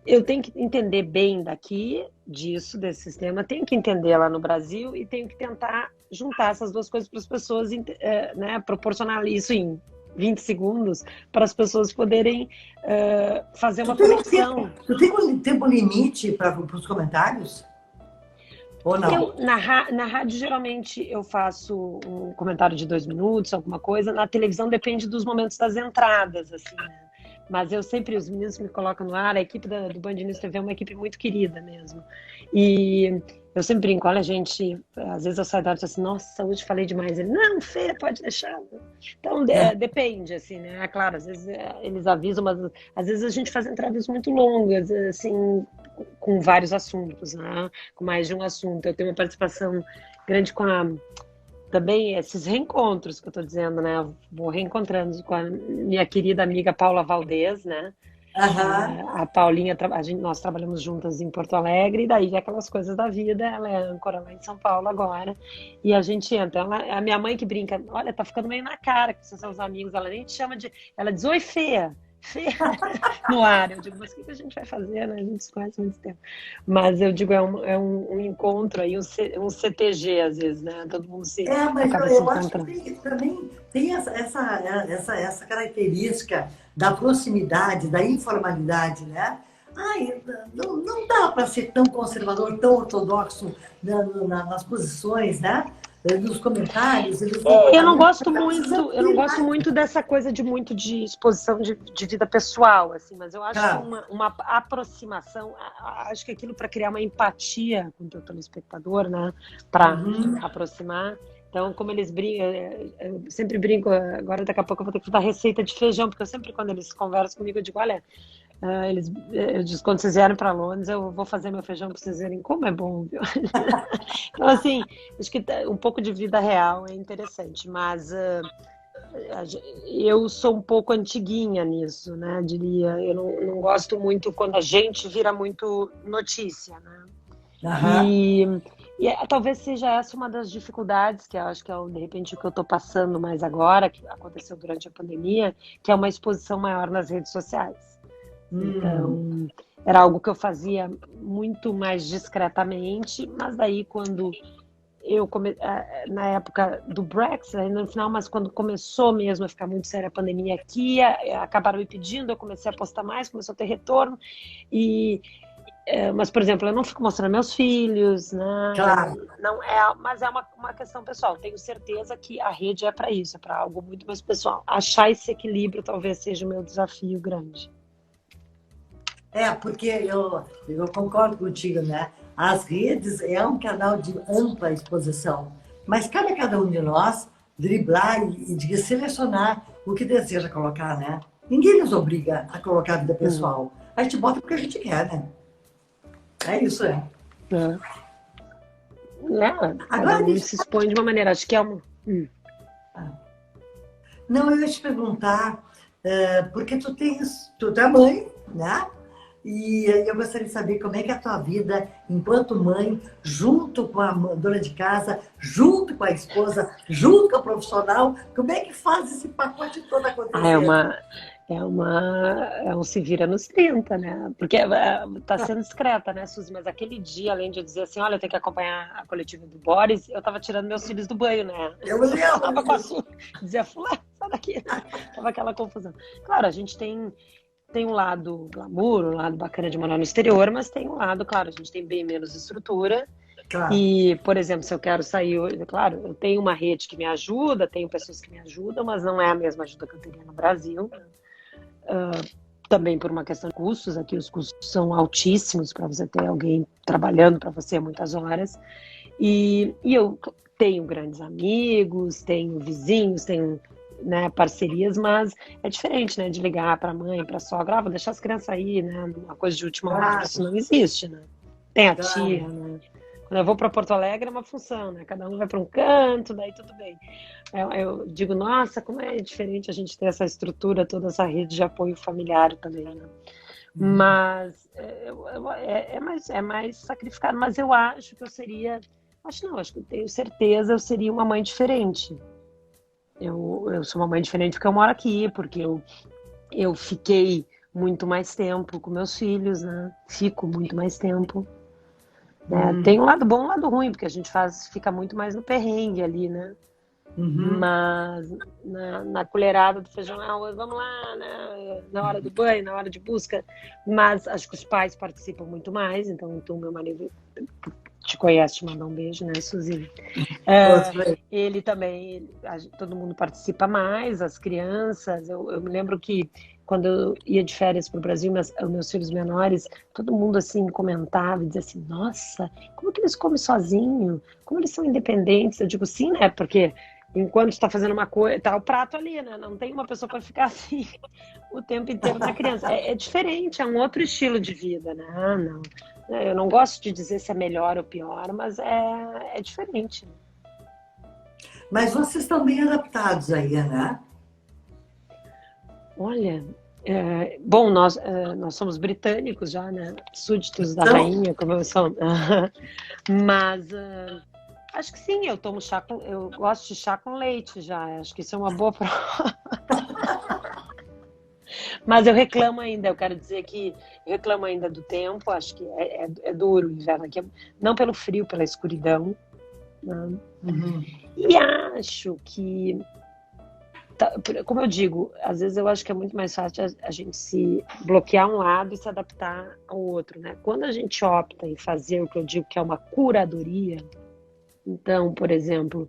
Eu tenho que entender bem desse sistema, tenho que entender lá no Brasil e tenho que tentar juntar essas duas coisas para as pessoas, né, proporcionar isso em 20 segundos para as pessoas poderem fazer uma conexão. Tu tem um tempo limite para os comentários? Ou não? Na rádio, geralmente, eu faço um comentário de 2 minutos, alguma coisa. Na televisão, depende dos momentos das entradas, assim, né? Mas os meninos me colocam no ar, a equipe do Band News TV é uma equipe muito querida mesmo. E eu sempre brinco, olha, gente, às vezes eu saio da hora e falo assim, nossa, hoje falei demais. Ele, não, Fê, pode deixar. Então, depende, assim, né? Claro, às vezes eles avisam, mas às vezes a gente faz entradas muito longas, assim, com vários assuntos, né? Com mais de um assunto. Eu tenho uma participação grande com também esses reencontros que eu tô dizendo, né? Eu vou reencontrando com a minha querida amiga Paula Valdez, né? Aham. A Paulinha, nós trabalhamos juntas em Porto Alegre, e daí aquelas coisas da vida, ela é âncora lá em São Paulo agora, e a gente entra. A minha mãe que brinca, olha, tá ficando meio na cara que vocês são os amigos, ela nem te chama de. Ela diz, oi, Fê, Fê, no ar. Eu digo, mas o que a gente vai fazer, né? A gente se conhece há muito tempo. Mas eu digo, um encontro aí, um CTG às vezes, né? Todo mundo Mas acaba se eu acho que encontrando. também tem essa característica da proximidade, da informalidade, né? Ai, não dá para ser tão conservador, tão ortodoxo nas posições, né? Nos comentários e nos Eu não comportamentos. gosto muito, eu não gosto muito dessa coisa de muito de exposição de vida pessoal, assim, mas eu acho que Tá. uma aproximação, acho que aquilo para criar uma empatia com o teu telespectador, né, para Uhum. aproximar. Então, como eles brincam, eu sempre brinco, agora daqui a pouco eu vou ter que dar receita de feijão, porque eu sempre, quando eles conversam comigo, eu digo, olha, eu disse, quando vocês vierem para Londres, eu vou fazer meu feijão para vocês verem como é bom, viu? Então, assim, acho que um pouco de vida real é interessante, mas eu sou um pouco antiguinha nisso, né? Diria, eu não gosto muito quando a gente vira muito notícia, né? Aham. E, talvez seja essa uma das dificuldades que eu acho que é, de repente, o que eu estou passando mais agora, que aconteceu durante a pandemia, que é uma exposição maior nas redes sociais. Hum. Então, era algo que eu fazia muito mais discretamente, mas daí quando na época do Brexit, ainda no final, mas quando começou mesmo a ficar muito séria a pandemia aqui, acabaram me pedindo, eu comecei a postar mais, começou a ter retorno, e mas, por exemplo, eu não fico mostrando meus filhos, né? Eu Claro. não é, mas é uma questão pessoal. Tenho certeza que a rede é para isso, é para algo muito mais pessoal. Achar esse equilíbrio talvez seja o meu desafio grande. Porque eu concordo contigo, né? As redes é um canal de ampla exposição, mas cabe a cada um de nós driblar e de selecionar o que deseja colocar, né? Ninguém nos obriga a colocar a vida Hum, pessoal. A gente bota porque a gente quer, né? É isso, é. né? Cada Agora, um deixa se expõe de uma maneira. Acho que é uma. Não, eu ia te perguntar, porque tu é mãe, né? E eu gostaria de saber como é que é a tua vida enquanto mãe, junto com a dona de casa, junto com a esposa, junto com a profissional, como é que faz esse pacote todo Ah, é acontecer? uma. É um se vira nos 30, né? Porque tá sendo discreta, né, Suzy? Mas aquele dia, além de eu dizer assim, olha, eu tenho que acompanhar a coletiva do Boris, eu tava tirando meus filhos do banho, né? Eu lembro Tava com a disso. sua. Dizia, fulano, sai daqui. Tava aquela confusão. Claro, a gente tem um lado glamour, um lado bacana de morar no exterior, mas tem um lado, claro, a gente tem bem menos estrutura. Claro. E, por exemplo, se eu quero sair hoje, claro, eu tenho uma rede que me ajuda, tenho pessoas que me ajudam, mas não é a mesma ajuda que eu teria no Brasil. Também por uma questão de custos, aqui os custos são altíssimos para você ter alguém trabalhando para você muitas horas. E eu tenho grandes amigos, tenho vizinhos, tenho, né, parcerias, mas é diferente, né, de ligar para a mãe, para a sogra, vou deixar as crianças aí, né, uma coisa de última hora, Claro, isso não existe, né? Tem a tia, claro. né? Quando eu vou para Porto Alegre é uma função, né? Cada um vai para um canto, daí tudo bem. Eu digo, nossa, como é diferente a gente ter essa estrutura, toda essa rede de apoio familiar também, né? Uhum. Mas é mais sacrificado. Mas eu acho que eu seria. Acho que eu tenho certeza, eu seria uma mãe diferente. Eu sou uma mãe diferente porque eu moro aqui, porque eu fiquei muito mais tempo com meus filhos, né? Fico muito mais tempo. Né? Tem Uhum. um lado bom e um lado ruim, porque a gente fica muito mais no perrengue ali, né? Uhum. Mas na colherada do feijão, vamos lá, né? Na hora do banho, na hora de busca. Mas acho que os pais participam muito mais, então tu, meu marido, te conhece, te manda um beijo, né, Suzy? Outro aí. Ele também, todo mundo participa mais, as crianças. Eu me lembro que quando eu ia de férias para o Brasil, meus filhos menores, todo mundo assim comentava e dizia assim: nossa, como que eles comem sozinho? Como eles são independentes? Eu digo sim, né? Porque enquanto está fazendo uma coisa, tá o prato ali, né? Não tem uma pessoa para ficar assim o tempo inteiro na criança. É diferente, é um outro estilo de vida, né? Não. Eu não gosto de dizer se é melhor ou pior, mas é diferente. Mas vocês estão bem adaptados aí, né? Olha, bom, nós somos britânicos já, né? Súditos da Então, rainha, como eu sou. Mas acho que sim, eu gosto de chá com leite já. Acho que isso é uma boa prova. Mas eu reclamo ainda, eu quero dizer que eu reclamo ainda do tempo, acho que é duro o inverno aqui, não pelo frio, pela escuridão, né? uhum, E acho que, como eu digo, às vezes eu acho que é muito mais fácil a gente se bloquear um lado e se adaptar ao outro, né? Quando a gente opta em fazer o que eu digo que é uma curadoria, então, por exemplo,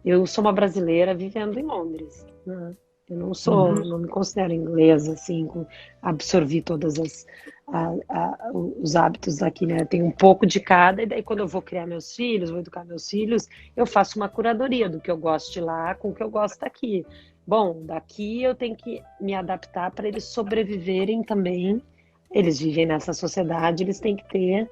eu sou uma brasileira vivendo em Londres, né? Eu uhum, não me considero inglesa, assim, absorvi todas os hábitos daqui, né? Tem um pouco de cada, e daí quando eu vou criar meus filhos, vou educar meus filhos, eu faço uma curadoria do que eu gosto de lá com o que eu gosto daqui. Bom, daqui eu tenho que me adaptar para eles sobreviverem também. Eles vivem nessa sociedade, eles têm que ter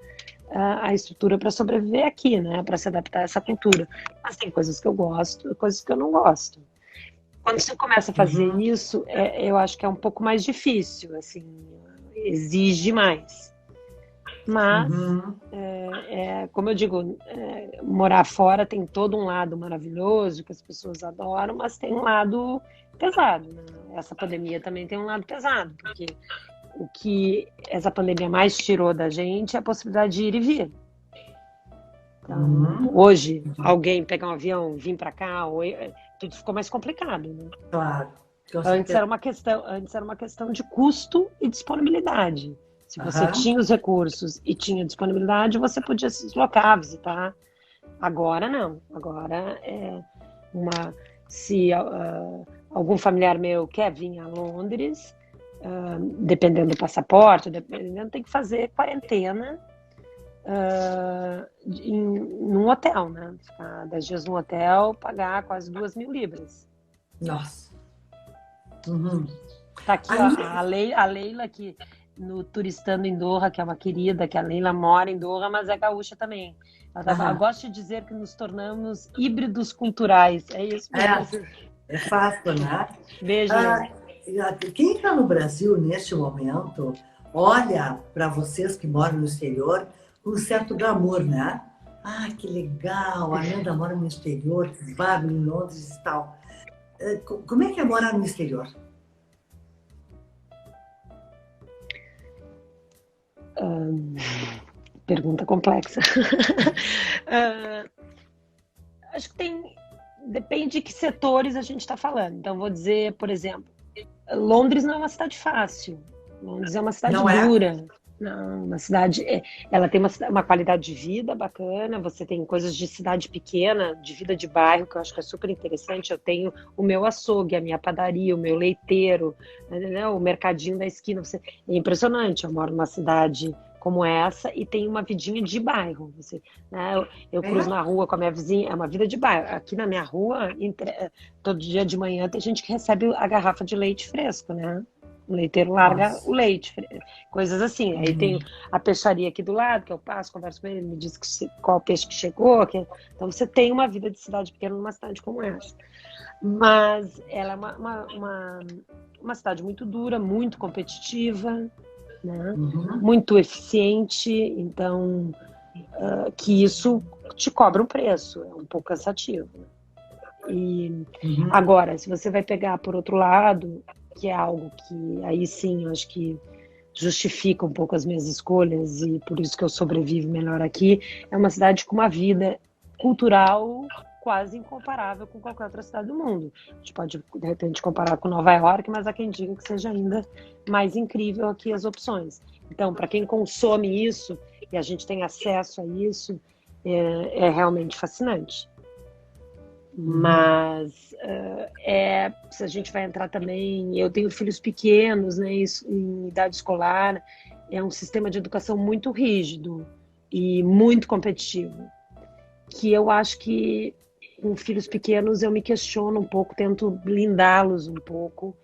a estrutura para sobreviver aqui, né? Para se adaptar a essa cultura. Mas tem coisas que eu gosto, coisas que eu não gosto. Quando você começa a fazer uhum, isso, eu acho que é um pouco mais difícil, assim, exige mais. Mas, uhum. como eu digo, morar fora tem todo um lado maravilhoso que as pessoas adoram, mas tem um lado pesado, né? Essa pandemia também tem um lado pesado, porque o que essa pandemia mais tirou da gente é a possibilidade de ir e vir. Então, Uhum, hoje, uhum. alguém pegar um avião, vir para cá, tudo ficou mais complicado, né? Claro, com certeza. Antes era uma questão de custo e disponibilidade. Se você Aham, tinha os recursos e tinha disponibilidade, você podia se deslocar, visitar. Agora não. Agora é uma. Se algum familiar meu quer vir a Londres, dependendo do passaporte, dependendo, tem que fazer quarentena num hotel, né? Ficar 10 dias no hotel, pagar quase 2.000 libras. nossa. Uhum. Tá aqui, ó, Aí, a Leila que no Turistando em Doha, que é uma querida, que a Leila mora em Doha, mas é gaúcha também. Eu aham, gosto de dizer que nos tornamos híbridos culturais. É isso mesmo. é fácil, né? Beijo, Ah, Leila. quem está no Brasil neste momento olha para vocês que moram no exterior com um certo glamour, né? Ah, que legal, a Nanda mora no exterior, que vai em Londres e tal. Como é que é morar no exterior? Pergunta complexa. Ah, acho que depende de que setores a gente está falando. Então, vou dizer, por exemplo, Londres não é uma cidade fácil. Londres é uma cidade Não é? dura. Não, uma cidade. Ela tem uma qualidade de vida bacana. Você tem coisas de cidade pequena, de vida de bairro, que eu acho que é super interessante. Eu tenho o meu açougue, a minha padaria, o meu leiteiro, né, o mercadinho da esquina. É impressionante. Eu moro numa cidade como essa e tem uma vidinha de bairro. Né, eu cruzo É? na rua com a minha vizinha, é uma vida de bairro. Aqui na minha rua, todo dia de manhã tem gente que recebe a garrafa de leite fresco, né? O leiteiro larga o Nossa. leite, coisas assim. Aí tem Uhum. a peixaria aqui do lado, que eu passo, converso com ele, ele me diz qual peixe que chegou. Então você tem uma vida de cidade pequena numa cidade como essa. Mas ela é uma cidade muito dura, muito competitiva, né? Uhum. Muito eficiente, então que isso te cobra um preço, é um pouco cansativo. E Uhum. agora, se você vai pegar por outro lado, que é algo que aí sim eu acho que justifica um pouco as minhas escolhas e por isso que eu sobrevivo melhor aqui, é uma cidade com uma vida cultural quase incomparável com qualquer outra cidade do mundo. A gente pode, de repente, comparar com Nova York, mas há quem diga que seja ainda mais incrível aqui as opções. Então, para quem consome isso e a gente tem acesso a isso, é realmente fascinante. Uhum. Mas se a gente vai entrar também, eu tenho filhos pequenos, né, em idade escolar, é um sistema de educação muito rígido e muito competitivo, que eu acho que com filhos pequenos eu me questiono um pouco, tento blindá-los um pouco,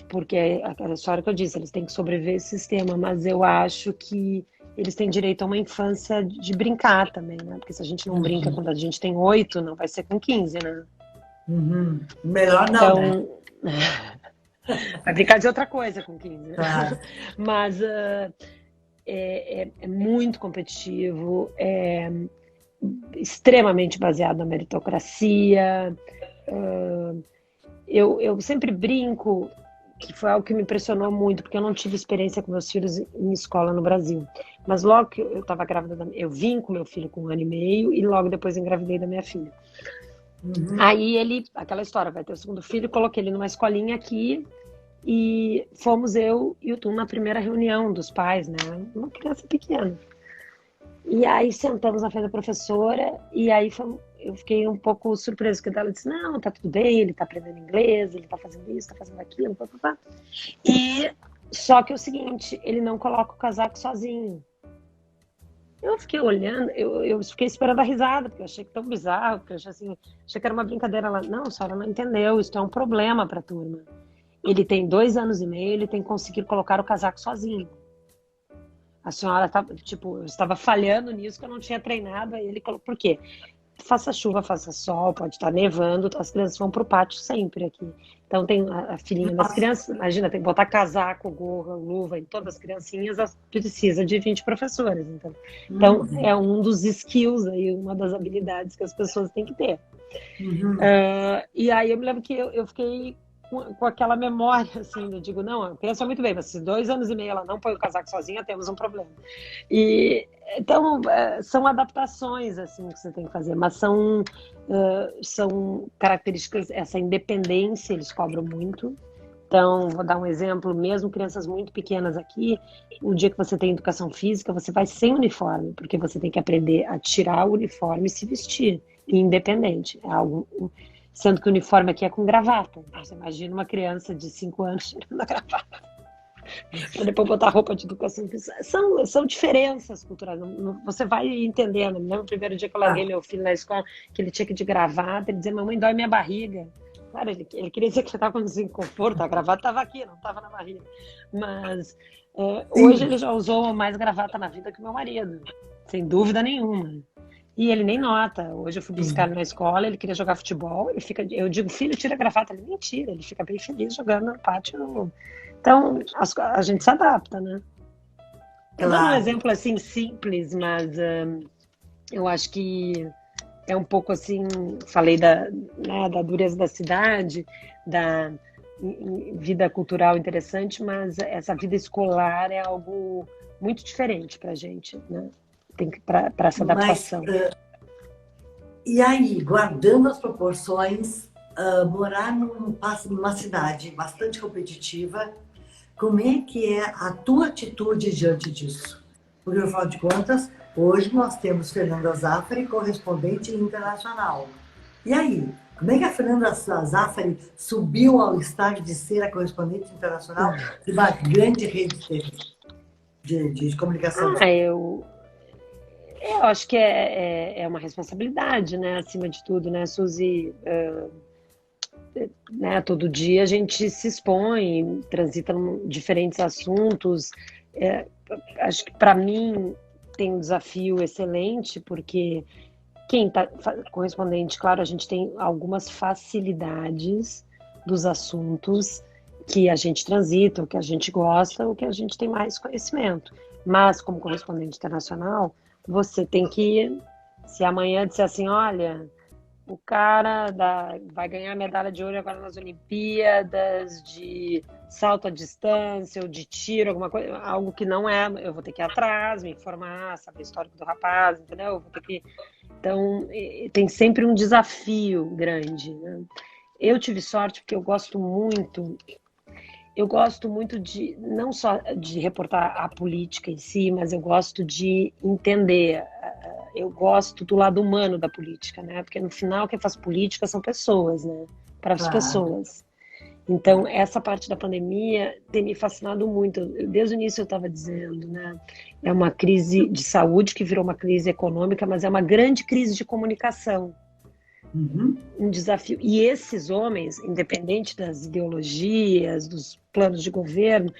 porque é a história que eu disse, eles têm que sobreviver esse sistema, mas eu acho que eles têm direito a uma infância de brincar também, né? Porque se a gente não brinca Uhum. quando a gente tem 8, não vai ser com 15, né? Uhum. Melhor não, né? Então, vai brincar de outra coisa com 15, né? Claro. Mas é muito competitivo, é extremamente baseado na meritocracia. Eu sempre brinco que foi algo que me impressionou muito, porque eu não tive experiência com meus filhos em escola no Brasil. Mas logo que eu estava grávida, eu vim com meu filho com 1 ano e meio e logo depois engravidei da minha filha. Uhum. Aí aquela história, vai ter o segundo filho, coloquei ele numa escolinha aqui e fomos eu e o Tum na primeira reunião dos pais, né? Uma criança pequena. E aí sentamos na frente da professora e aí eu fiquei um pouco surpresa, porque ela disse, não, tá tudo bem, ele tá aprendendo inglês, ele tá fazendo isso, tá fazendo aquilo, papapá. E só que é o seguinte, ele não coloca o casaco sozinho. Eu fiquei olhando, eu fiquei esperando a risada, porque eu achei que tão bizarro, porque eu achei que era uma brincadeira. Ela, não, a senhora não entendeu, isso é um problema para a turma. Ele tem 2 anos e meio, ele tem que conseguir colocar o casaco sozinho. A senhora tá, tipo, eu estava falhando nisso, que eu não tinha treinado, aí ele colocou, por quê? Faça chuva, faça sol, pode estar nevando, as crianças vão pro pátio sempre aqui. Então tem a filhinha das Nossa. crianças, imagina, tem que botar casaco, gorra, luva em todas as criancinhas, precisa de 20 professores. Então Uhum. é um dos skills aí, uma das habilidades que as pessoas têm que ter. Uhum. E aí eu me lembro que eu fiquei com aquela memória, assim, eu digo, não, a criança muito bem, mas se 2 anos e meio ela não põe o casaco sozinha, temos um problema. E então são adaptações assim que você tem que fazer, mas são características, essa independência eles cobram muito. Então, vou dar um exemplo, mesmo crianças muito pequenas aqui, o dia que você tem educação física, você vai sem uniforme, porque você tem que aprender a tirar o uniforme e se vestir, independente. É algo, sendo que o uniforme aqui é com gravata. Então, você imagina uma criança de 5 anos tirando a gravata para depois botar roupa de educação física. São diferenças culturais. Você vai entendendo. Eu me lembro o primeiro dia que eu larguei Ah, meu filho na escola, que ele tinha que ir de gravata, ele dizia, mamãe, dói minha barriga. Claro, ele queria dizer que estava com desconforto, a gravata estava aqui, não estava na barriga. Mas hoje sim. ele já usou mais gravata na vida que meu marido, sem dúvida nenhuma. E ele nem nota. Hoje eu fui buscar Sim. ele na escola, ele queria jogar futebol, eu digo, filho, tira a gravata. Ele, mentira, ele fica bem feliz jogando no pátio. Então, a gente se adapta, né? Tô dando um Claro. exemplo assim simples, mas eu acho que é um pouco assim, falei da dureza da cidade, da vida cultural interessante, mas essa vida escolar é algo muito diferente para a gente, né? Tem que para essa Mas, adaptação. e aí, guardando as proporções, morar numa cidade bastante competitiva, como é que é a tua atitude diante disso? Porque, afinal de contas, hoje nós temos Fernanda Zaffari, correspondente internacional. E aí, como é que a Fernanda Zaffari subiu ao estágio de ser a correspondente internacional de uma grande rede de TV, de comunicação? Ah, eu acho que é uma responsabilidade, né? Acima de tudo, né, Suzy? Né, todo dia a gente se expõe, transita em diferentes assuntos. É, acho que para mim tem um desafio excelente, porque quem está correspondente, claro, a gente tem algumas facilidades dos assuntos que a gente transita, o que a gente gosta, o que a gente tem mais conhecimento. Mas, como correspondente internacional, você tem que, se amanhã disser assim, olha, o cara vai ganhar medalha de ouro agora nas Olimpíadas de salto à distância ou de tiro, alguma coisa, algo que não é, eu vou ter que ir atrás, me informar, saber o histórico do rapaz, entendeu? Eu vou ter que. Então, tem sempre um desafio grande, né? Eu tive sorte porque eu gosto muito de, não só de reportar a política em si, mas eu gosto de entender, eu gosto do lado humano da política, né? Porque no final quem faz política são pessoas, né? Para as Claro. pessoas. Então, essa parte da pandemia tem me fascinado muito. Desde o início eu estava dizendo, né? É uma crise de saúde que virou uma crise econômica, mas é uma grande crise de comunicação, Uhum. um desafio. E esses homens, independente das ideologias, dos planos de governo,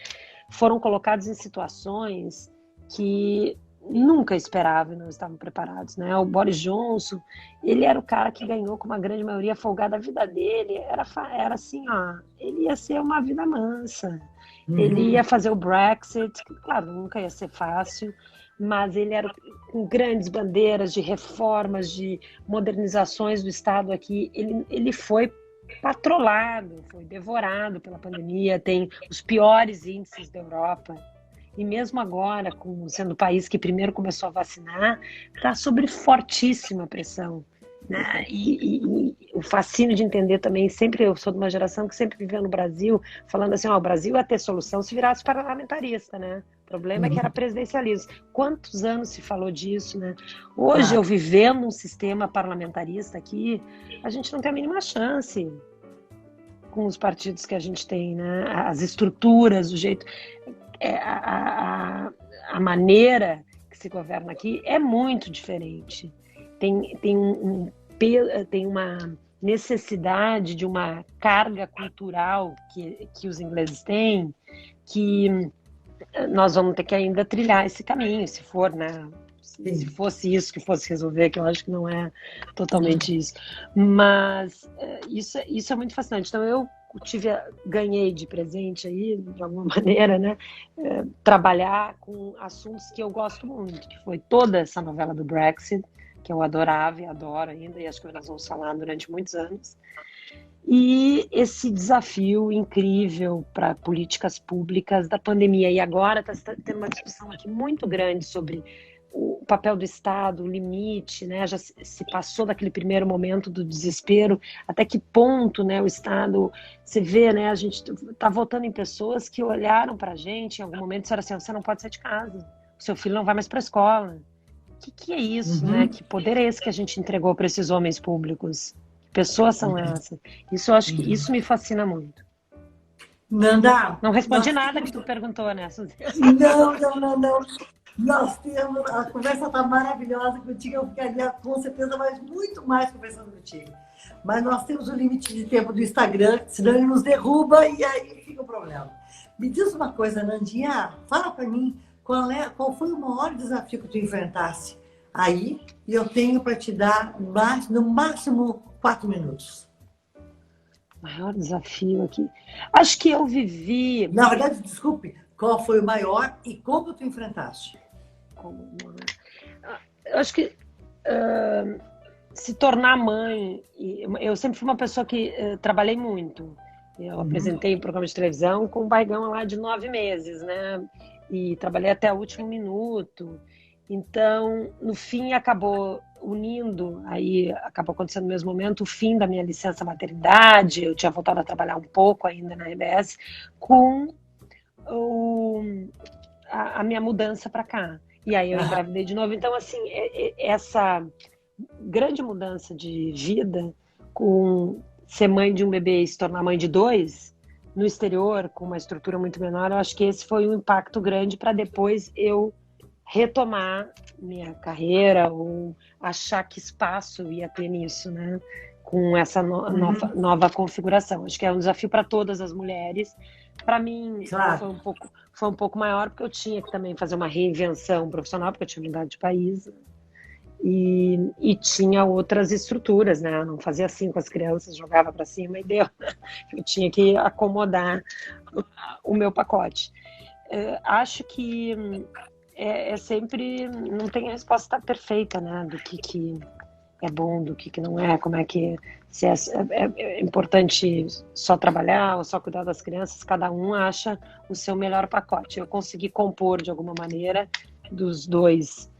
foram colocados em situações que nunca esperavam e não estavam preparados, né? O Boris Johnson, ele era o cara que ganhou com uma grande maioria folgada a vida dele, era assim, ó, ele ia ser uma vida mansa, ele ia fazer o Brexit, que, claro, nunca ia ser fácil, mas ele era com grandes bandeiras de reformas, de modernizações do Estado aqui, ele foi patrolado, foi devorado pela pandemia, tem os piores índices da Europa. E mesmo agora, sendo o país que primeiro começou a vacinar, está sob fortíssima pressão. Né? E o fascínio de entender também, sempre eu sou de uma geração que sempre viveu no Brasil, falando assim, o Brasil ia ter solução se virasse parlamentarista, né? O problema é que era presidencialismo. Quantos anos se falou disso, né? Hoje, eu vivendo um sistema parlamentarista aqui, a gente não tem a mínima chance com os partidos que a gente tem, né? As estruturas, o jeito... a maneira que se governa aqui é muito diferente. Tem uma necessidade de uma carga cultural que os ingleses têm, que nós vamos ter que ainda trilhar esse caminho, se for, né? Se fosse isso que fosse resolver, que eu acho que não é totalmente isso. Mas isso é muito fascinante. Então, eu ganhei de presente aí, de alguma maneira, né? Trabalhar com assuntos que eu gosto muito, que foi toda essa novela do Brexit, que eu adorava e adoro ainda, e acho que nós vamos falar durante muitos anos. E esse desafio incrível para políticas públicas da pandemia. E agora está tendo uma discussão aqui muito grande sobre o papel do Estado, o limite, né? Já se passou daquele primeiro momento do desespero, até que ponto, né, o Estado, você vê, né, a gente está votando em pessoas que olharam para a gente, em algum momento disseram assim, você não pode sair de casa, o seu filho não vai mais para a escola. O que é isso, né? Que poder é esse que a gente entregou para esses homens públicos? Que pessoas são essas? Isso, eu acho que isso me fascina muito. Nanda, não respondi nada que tu perguntou, né, Suzy? Não. Nós temos, a conversa está maravilhosa contigo, eu ficaria com certeza muito mais conversando contigo. Mas nós temos o limite de tempo do Instagram, senão ele nos derruba e aí fica o problema. Me diz uma coisa, Nandinha, fala para mim, qual foi o maior desafio que tu enfrentasse aí? E eu tenho para te dar no máximo 4 minutos. Maior desafio aqui. Acho que eu vivi... Na verdade, desculpe, qual foi o maior e como tu enfrentaste? Eu acho que se tornar mãe... Eu sempre fui uma pessoa que trabalhei muito. Eu apresentei um programa de televisão com um barrigão lá de 9 meses, né? E trabalhei até o último minuto. Então, no fim, acabou unindo, aí acabou acontecendo no mesmo momento, o fim da minha licença maternidade, eu tinha voltado a trabalhar um pouco ainda na RBS, com a minha mudança para cá. E aí eu engravidei de novo. Então, assim, essa grande mudança de vida, com ser mãe de um bebê e se tornar mãe de 2, no exterior, com uma estrutura muito menor, eu acho que esse foi um impacto grande para depois eu retomar minha carreira ou achar que espaço ia ter nisso, né? Com essa nova configuração. Acho que é um desafio para todas as mulheres. Para mim, claro, foi um pouco maior, porque eu tinha que também fazer uma reinvenção profissional, porque eu tinha mudado de país. E tinha outras estruturas, né? Eu não fazia assim com as crianças, jogava para cima e deu. Eu tinha que acomodar o meu pacote. Acho que é sempre... Não tem a resposta perfeita, né? Do que é bom, do que não é, como é que... Se é importante só trabalhar ou só cuidar das crianças, cada um acha o seu melhor pacote. Eu consegui compor, de alguma maneira, dos dois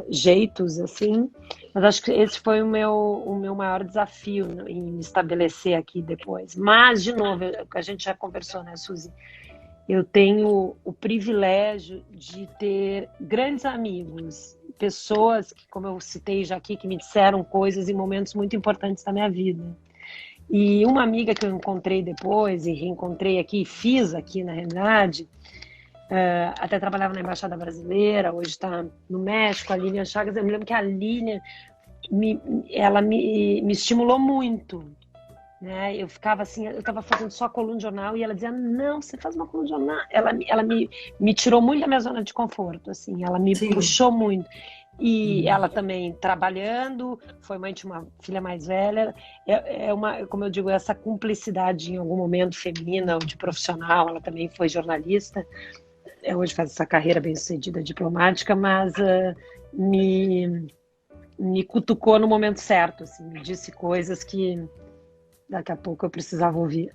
jeitos, assim, mas acho que esse foi o meu maior desafio, né, em me estabelecer aqui depois. Mas, de novo, a gente já conversou, né, Suzy? Eu tenho o privilégio de ter grandes amigos, pessoas que, como eu citei já aqui, que me disseram coisas em momentos muito importantes da minha vida. E uma amiga que eu encontrei depois e reencontrei aqui, fiz aqui, na realidade, até trabalhava na Embaixada Brasileira, hoje está no México, a Lilian Chagas. Eu me lembro que a Lilian ela me estimulou muito né? Eu ficava assim, eu estava fazendo só coluna de jornal e ela dizia, não, você faz uma coluna de jornal. Ela me tirou muito da minha zona de conforto, assim, ela me Sim. puxou muito. E Uhum. ela também trabalhando, foi mãe de uma filha mais velha. É uma, como eu digo, essa cumplicidade em algum momento feminina ou de profissional. Ela também foi jornalista, hoje faz essa carreira bem-sucedida diplomática, mas me, me cutucou no momento certo, assim, me disse coisas que daqui a pouco eu precisava ouvir.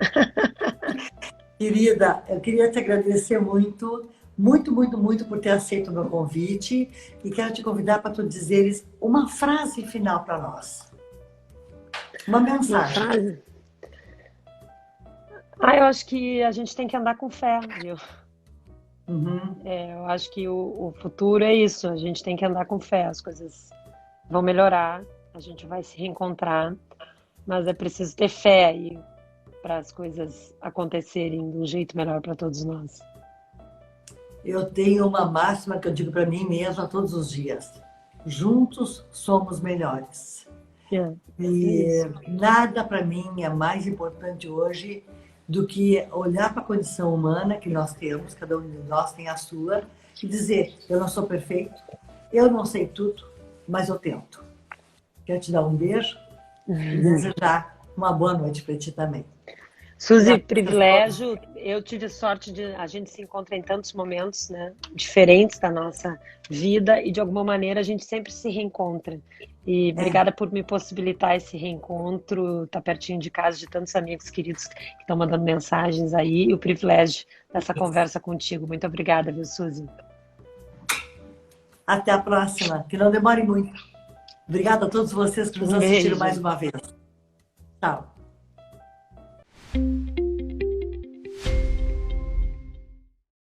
Querida, eu queria te agradecer muito, muito, muito, muito por ter aceito o meu convite e quero te convidar para tu dizeres uma frase final para nós, uma Uma mensagem. frase. Eu acho que a gente tem que andar com fé, viu? Uhum. Eu acho que o futuro é isso, a gente tem que andar com fé, as coisas vão melhorar, a gente vai se reencontrar, mas é preciso ter fé aí para as coisas acontecerem de um jeito melhor para todos nós. Eu tenho uma máxima que eu digo para mim mesma todos os dias: juntos somos melhores. É E isso. nada para mim é mais importante hoje do que olhar para a condição humana que nós temos, cada um de nós tem a sua, e dizer: eu não sou perfeito, eu não sei tudo, mas eu tento. Quero te dar um beijo e desejar uma boa noite para ti também. Suzy, Agradeço. privilégio. Eu tive sorte de a gente se encontra em tantos momentos, né, diferentes da nossa vida e de alguma maneira a gente sempre se reencontra. E É, obrigada por me possibilitar esse reencontro, estar pertinho de casa de tantos amigos queridos que estão mandando mensagens aí e o privilégio dessa conversa contigo. Muito obrigada, viu, Suzy? até a próxima, que não demore muito. Obrigada a todos vocês que nos Um assistiram mais beijo. uma vez. Tchau.